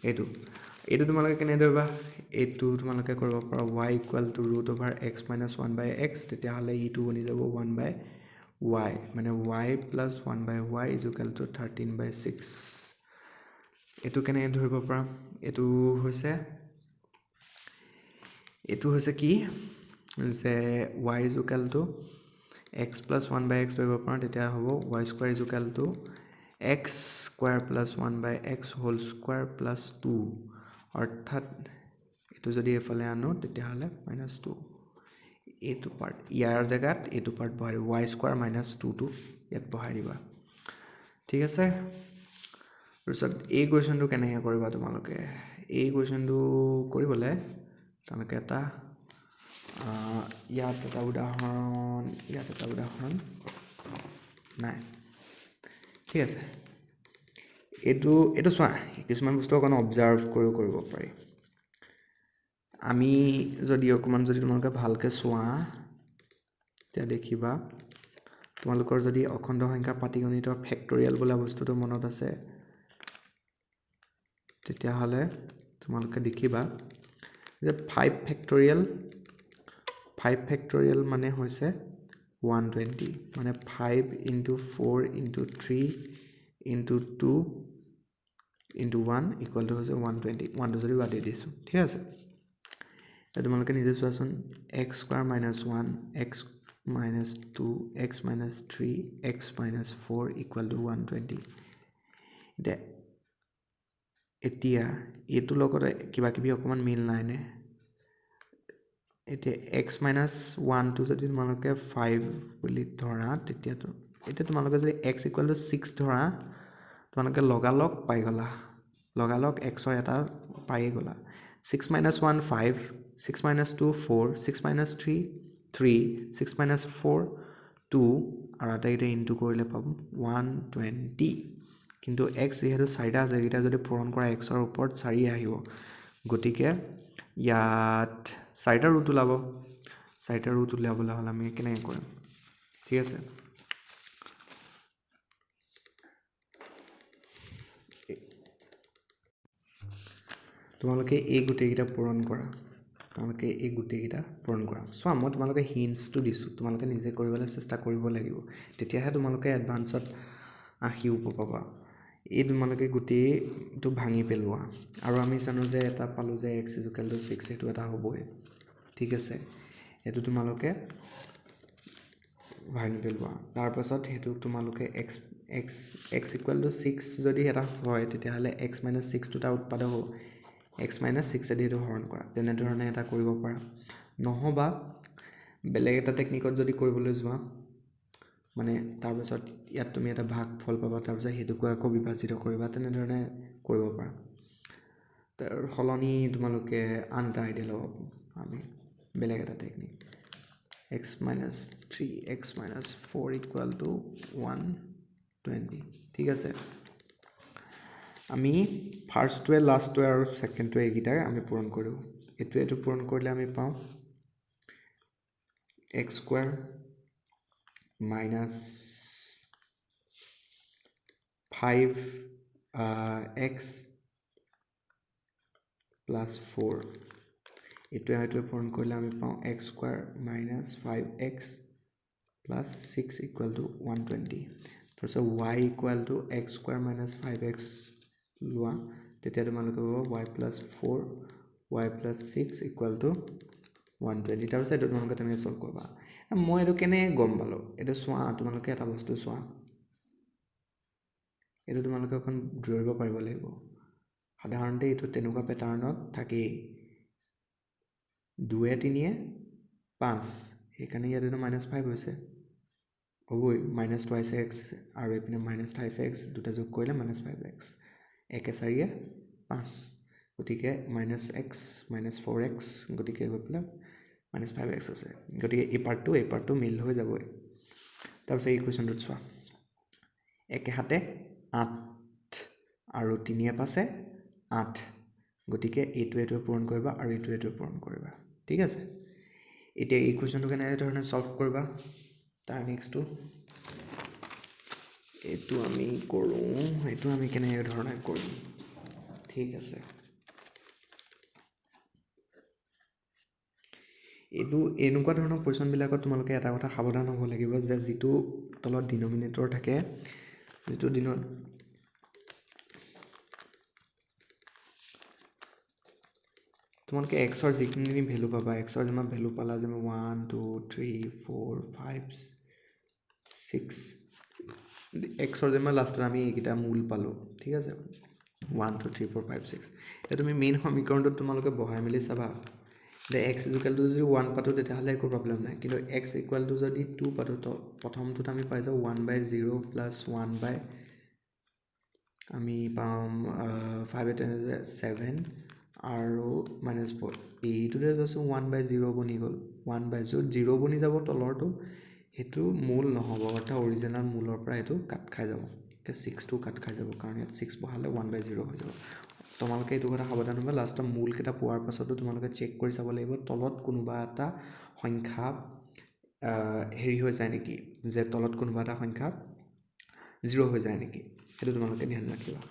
এইটো তোমালোকে কেনে ধৰিবা এইটো তোমালোকে কৰিব পাৰা y equal to √over x minus 1 by x তেতিয়াহ'লে ইটো বনি যাব 1 by y মানে y plus 1 by y is equal to 13 by 6 এইটো কেনে ধৰিব পাৰা এইটো হৈছে কি যে y is equal to x plus 1 by x ধৰিব পাৰা তেতিয়া হ'ব y square is equal to x square plus 1 by x whole square plus 2 অৰ্থাৎ এইটো যদি এফালে আনো তেতিয়াহ'লে -2 এইটো পাৰ্ট ইয়াৰ জেগাত এইটো পাৰ্ট বহাই y square -2 টো ইয়াত বহাই দিবা ঠিক আছে তাৰপিছত এই কুৱেশ্যনটো কেনেকৈ কৰিবা তোমালোকে এই কুৱেশ্যনটো কৰিবলৈ তোমালোকে এটা ইয়াত এটা উদাহৰণ নাই ঠিক আছে এইটো চোৱা কিছুমান বস্তু অকণ অবজাৰ্ভ কৰিব পাৰি আমি যদি তোমালোকে ভালকৈ চোৱা তেতিয়া দেখিবা তোমালোকৰ যদি অখণ্ড সংখ্যা পাটিগণিতৰ ফেক্টৰিয়েল বোলা বস্তুটো মনত আছে তেতিয়াহ'লে তোমালোকে দেখিবা যে 5 ফেক্টৰিয়েল মানে হৈছে 120 মানে 5 into 4 into 3 into 2 into 1 equal to হৈছে 120 1 টো যদি বাদ দিছোঁ ঠিক আছে তোমালোকে নিজে চোৱাচোন x square minus 1 x minus 2 x minus 3 x minus 4 equal to 120 এতিয়া এইটো লগত কিবা অকমান মিল নাই নে এতিয়া x minus 1 টো যদি তোমালোকে 5 বুলি ধৰা তেতিয়া তোমালোকে যদি x equal to 6 ধৰা তোমালোকে লগালগ পাই গলা লগালগ x ৰ এটা পাই গলা 6 minus 1 5 6 minus 2 4 6 minus 3 3 6 minus 4 2 আৰু আটাইকেইটা ইনটু কৰিলে পাম 120 কিন্তু x যেহেতু 4টা আছে এইটা যদি পূৰণ কৰা x ৰ ওপৰত 4 আহিব গতিকে ইয়াত 4টা ৰুট ওলাব 4টা ৰুট উলিয়াবলৈ হ'লে আমি কেনেকৈ কৰিম ঠিক আছে তোমালোকে এই গোটেইকেইটা পূৰণ কৰা চোৱা মই তোমালোকে হিণ্টছটো দিছোঁ তোমালোকে নিজে কৰিবলৈ চেষ্টা কৰিব লাগিব তেতিয়াহে তোমালোকে এডভান্সত আহি পাবা এই তোমালোকে গোটেইটো ভাঙি পেলোৱা আৰু আমি জানো যে এটা পালোঁ যে x = 6 সেইটো এটা হ'বই ঠিক আছে এইটো তোমালোকে ভাঙি পেলোৱা তাৰপাছত সেইটো তোমালোকে x = 6 যদি এটা হয় তেতিয়াহ'লে x - 6 টা উৎপাদক হ'ব x - 6 দি এইটো হৰণ কৰা তেনেধৰণে এটা কৰিব পাৰা নহবা বেলেগ এটা টেকনিকত যদি কৰিবলৈ যোৱা মানে তাৰপিছত ইয়াত তুমি এটা ভাগফল পাবা তাৰপিছত হেতুকো আকৌ বিভাজিত কৰিবা তেনেধৰণে কৰিব পাৰা তাৰ হলনি তোমালোকে আন এটা আইডিয়া ল'ব আমি বেলেগ এটা technique x - 3 x - 4 equal to 120 ঠিক আছে আমি ফাৰ্ষ্টটোৱে লাষ্টটোৱে আৰু সেকেন্ডটোৱে এইকেইটাই আমি পূৰণ কৰোঁ এইটো পূৰণ কৰিলে আমি পাওঁ x square minus 5x plus 4 এইটোৱে পূৰণ কৰিলে আমি পাওঁ x square minus 5x plus 6 equal to 120 তাৰপিছত y equal to x square minus 5x লোৱা তেতিয়া তোমালোকে পাব y plus 4 y plus 6 equal to 120 তাৰপিছত এইটো তোমালোকে তেনেকৈ সলভ কৰিবা মই এইটো কেনে গম পালোঁ এইটো চোৱা তোমালোকে এটা বস্তু চোৱা এইটো তোমালোকে এখন ধৰিব পাৰিব লাগিব সাধাৰণতে এইটো তেনেকুৱা পেটাৰ্ণত থাকেই 2 3 5 সেইকাৰণে ইয়াত -5 হৈছে হ'বই -2x আৰু এইপিনে -28x দুটা যোগ কৰিলে -5x 1 4 5 গতিকে -x -4x গতিকে গৈ পেলাই -5x হৈছে গতিকে এই পাৰ্টটো মিল হৈ যাবই তাৰপিছত এই কুৱেশ্যনটোত চোৱা 1 7 8 আৰু 3 5 8 গতিকে এইটো পূৰণ কৰিবা আৰু এইটো পূৰণ কৰিবা ঠিক আছে এতিয়া এই কুৱেশ্যনটো কেনেধৰণে সলভ কৰিবা তাৰ নেক্সটটো এইটো আমি কৰোঁ এইটো আমি কেনেধৰণে কৰিম ঠিক আছে এইটো এনেকুৱা ধৰণৰ কুৱেশ্যনবিলাকত তোমালোকে এটা কথা সাৱধান হ'ব লাগিব যে যিটো তলত ডিনমিনেটৰ থাকে যিটো দিনত তোমালোকে এক্সৰ যিখিনি ভেলু পাবা এক্সৰ যিমান ভেলু পালা যে 1 2 3 4 5 6 এক্সৰ যিমান লাষ্টত আমি এইকেইটা মূল পালোঁ ঠিক আছে 1 2 3 4 5 6 এতিয়া তুমি মেইন সমীকৰণটোত তোমালোকে বহাই মেলি চাবা যে x ইকুৱেলটো যদি 1 পাতো তেতিয়াহ'লে একো প্ৰব্লেম নাই কিন্তু x ইকুৱেলটো যদি 2 পাতো তো প্ৰথমটোত আমি পাই যাওঁ 1/0 প্লাছ 1 আমি পাম 5 7 আৰু -4 এইটোতে কৈছোঁ 1/0 বনি গ'ল 1/0 বনি যাব তলৰটো সেইটো মূল নহ'ব অৰ্থাৎ অৰিজিনেল মূলৰ পৰা এইটো কাট খাই যাব এতিয়া 6টো কাট খাই যাব কাৰণ ইয়াত 6 বহালে 1/0 হৈ যাব তোমালোকে এইটো কথা সাৱধান হ'বা লাষ্টত মূলকেইটা পোৱাৰ পাছতো তোমালোকে চেক কৰি চাব লাগিব তলত কোনোবা এটা সংখ্যা হেৰি হৈ যায় নেকি যে তলত কোনোবা এটা সংখ্যা 0 হৈ যায় নেকি সেইটো তোমালোকে ধ্যান ৰাখিবা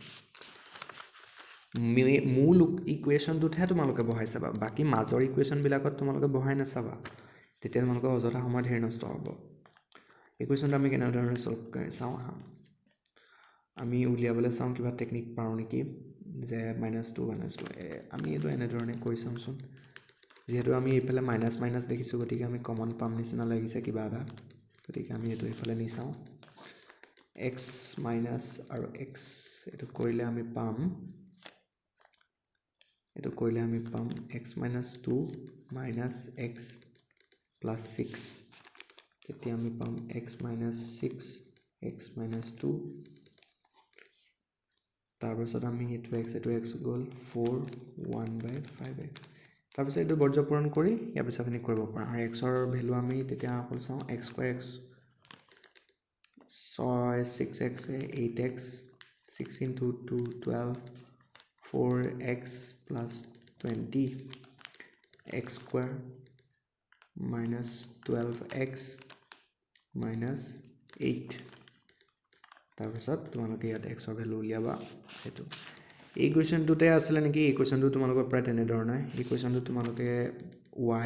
মূল ইকুৱেশ্যনটোতহে তোমালোকে বহাই চাবা বাকী মাজৰ ইকুৱেশ্যনবিলাকত তোমালোকে বহাই নাচাবা তেতিয়া তোমালোকৰ অযথা সময় ধেৰ নষ্ট হ'ব ইকুৱেশ্যনটো আমি কেনেধৰণে সলভ কৰি চাওঁ আহা আমি উলিয়াবলৈ চাওঁ কিবা টেকনিক পাওঁ নেকি যে -2 আমি এইটো এনেধৰণে কৰি চাওঁচোন যিহেতু আমি এইফালে মাইনাছ দেখিছোঁ গতিকে আমি কমন পাম নিচিনা লাগিছে কিবা এটা গতিকে আমি এইটো এইফালে নি চাওঁ x মাইনাছ আৰু x এইটো কৰিলে আমি পাম x - 2 minus x plus 6 তেতিয়া আমি পাম x - 6 x - 2 তাৰপিছত আমি এইটো x গ'ল 4 1/5x তাৰপিছত এইটো বৰ্জ্য পূৰণ কৰি ইয়াৰ পিছৰখিনি কৰিব পাৰোঁ আৰু xৰ ভেলু আমি তেতিয়া অকল চাওঁ x² 6x 8x 6 into 2 12 4x plus 20 x square minus 12x minus 8 তাৰপিছত তোমালোকে ইয়াত xৰ ভেলু উলিয়াবা সেইটো এই কুৱেশ্যনটোতে আছিলে নেকি এই কুৱেশ্যনটো তোমালোকৰ প্ৰায় তেনেধৰণে এই কুৱেশ্যনটো তোমালোকে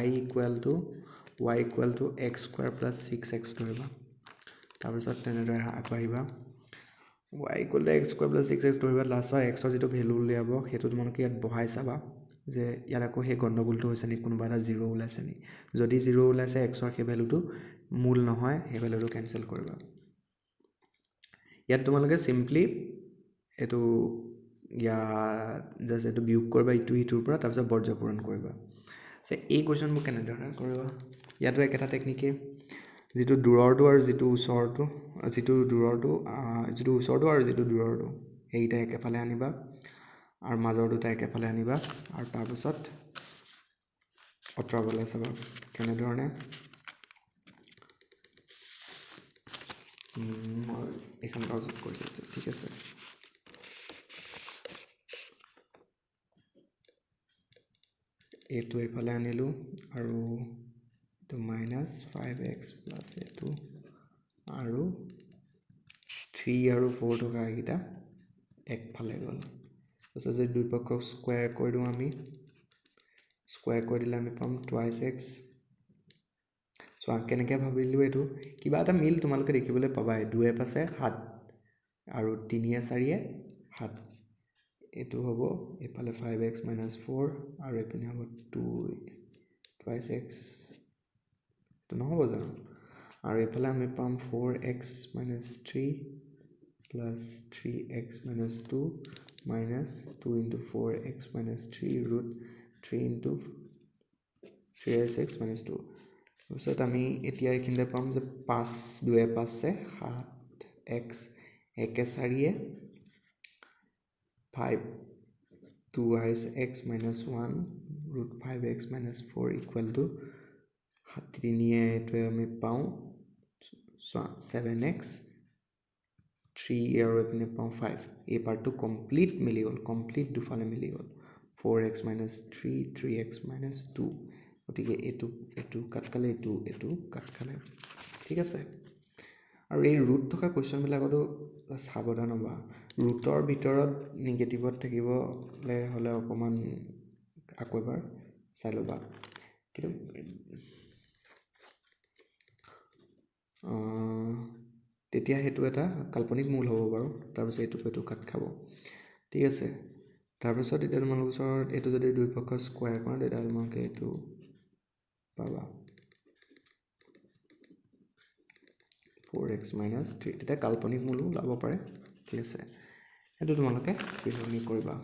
y equal to x square plus 6x ধৰিবা তাৰপিছত তেনেদৰে আগবাঢ়িবা y equal to x square plus 6x ধৰিবা লাষ্টৰ xৰ যিটো ভেলু উলিয়াব সেইটো তোমালোকে ইয়াত বহাই চাবা যে ইয়াত আকৌ সেই গণ্ডগোলটো হৈছে নেকি কোনোবা এটা 0 ওলাইছে নেকি যদি 0 ওলাইছে xৰ সেই ভেলুটো মূল নহয় সেই ভেলুটো কেনসেল কৰিবা ইয়াত তোমালোকে সিম্পলি এইটো জাষ্ট এইটো বিয়োগ কৰিবা ইটোৰ পৰা তাৰপিছত বৰ্জ্য পূৰণ কৰিবা এই কুৱেশ্যনবোৰ কেনেধৰণে কৰিবা ইয়াতো একেটা টেকনিকে যিটো দূৰৰটো আৰু যিটো ওচৰৰটো যিটো ওচৰৰটো আৰু যিটো দূৰৰটো সেইটা একেফালে আনিবা আৰু মাজৰ দুটা একেফালে আনিবা আৰু তাৰপিছত অতৰাবলৈ চাবা কেনেধৰণে মই এখন কাগজত কৰি চাইছোঁ ঠিক আছে এইটো এইফালে আনিলোঁ আৰু এইটো -5x প্লাছ এইটো আৰু 3 আৰু 4 থকা এইকেইটা একফালে গ'ল তাৰপিছত যদি দুই পক্ষক স্কুৱেৰ কৰি দিওঁ আমি স্কুৱেৰ কৰি দিলে আমি পাম 2x চোৱা কেনেকৈ ভাবিলোঁ এইটো কিবা এটা মিল তোমালোকে দেখিবলৈ পাবা 2 5 7 আৰু 3 4 7 এইটো হ'ব এইফালে 5x - 4 আৰু এইপিনে হ'ব 2x এইটো নহ'ব জানো আৰু এইফালে আমি পাম 4x - 3 plus 3x minus 2 minus 2 into 4x minus 3 root 3 into 3x minus 2 তাৰপিছত আমি এতিয়া এইখিনিতে পাম যে 5 2 5 से 7x 1 4 5 2y x minus 1 root 5x minus 4 equal to 3 এটোৱে আমি পাওঁ 7x 3 আৰু এপিনে পাওঁ 5 এই পাৰ্টটো কমপ্লিট মিলি গ'ল কমপ্লিট দুফালে মিলি গ'ল 4x minus 3 3x minus 2 গতিকে এটো কাট খালে এটো কাট খালে ঠিক আছে আৰু এই ৰুট থকা কোৱেশ্চন বিলাকতো সাৱধান হ'বা ৰুটৰ ভিতৰত নেগেটিভত থাকিবলে হলে অকমান আকৌ এবাৰ চাই ল'বা কিন্তু তেতিয়া হেতু এটা কাল্পনিক মূল হ'ব বাৰু তাৰ পিছত এটো কাট খাব ঠিক আছে তাৰ পিছত এটা তোমালোকৰ ওচৰত এটো যদি দুই পক্ষ স্কয়াৰ কৰা তেতিয়া তোমালোকে এটো পাবা 4x minus 3 এটা কাল্পনিক মূল ওলাব পাৰে ঠিক আছে এটো তোমালোকে বিলনি কৰিবা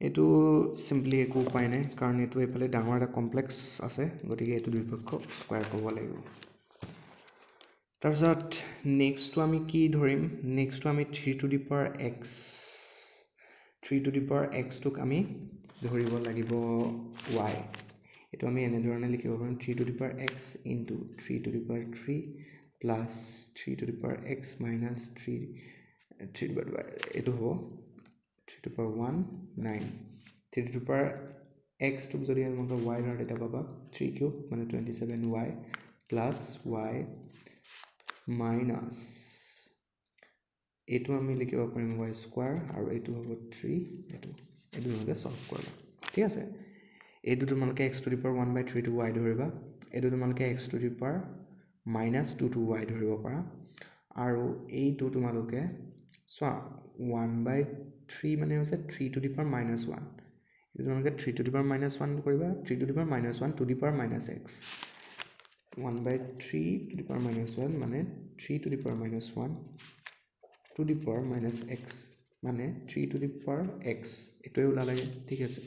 এটো সিম্পলি একো উপায় নাই কাৰণ এটো এফালে ডাঙৰ এটা কমপ্লেক্স আছে গতিকে এটো দুই পক্ষ স্কয়াৰ কৰিব লাগিব তাৰপিছত নেক্সটটো আমি কি ধৰিম নেক্সটটো আমি 3 two the power x 3 two the power x টোক আমি ধৰিব লাগিব y এটো আমি এনে ধৰণে লিখিব পাৰোঁ 3 two the power x into 3 two the power 3 plus 3 to the power x minus 3 এটো হ'ব 3 to the power 1 9 3 to the power x to যদি আমি y ধৰ এটা পাবা 3 কিউব মানে 27y plus y minus এটো আমি লিখিব পাৰিম y স্কয়াৰ আৰু এটো হ'ব 3 এটো মানে সলভ কৰিবা ঠিক আছে এটো তোমালোকে x to the power 1 by 3 to y ধৰিবা এটো তোমালোকে x to the power minus 2 to y ধৰিব পাৰা আৰু এইটো তোমালোকে সো 1 by 3 মানে হৈছে 3 to the power minus 1 এটো তোমালোকে 3 to the power minus 1 কৰিবা 3 to the power minus 1 to the power minus x 1 by 3 to the power minus 1 মানে 3 to the power minus 1 to the power minus x মানে 3 to the power x এটোই ওলালে ঠিক আছে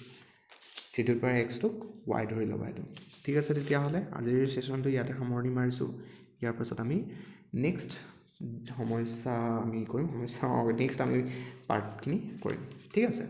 3 to the power x টোক y ধৰি লবা এটো ঠিক আছে তেতিয়া হলে আজিৰ সেশনটো ইয়াতে সামৰণি মাৰিছো ইয়াৰ পাছত আমি নেক্সট সমস্যা আমি কৰিম সমস্যা নেক্সট আমি পাৰ্টখিনি কৰিম ঠিক আছে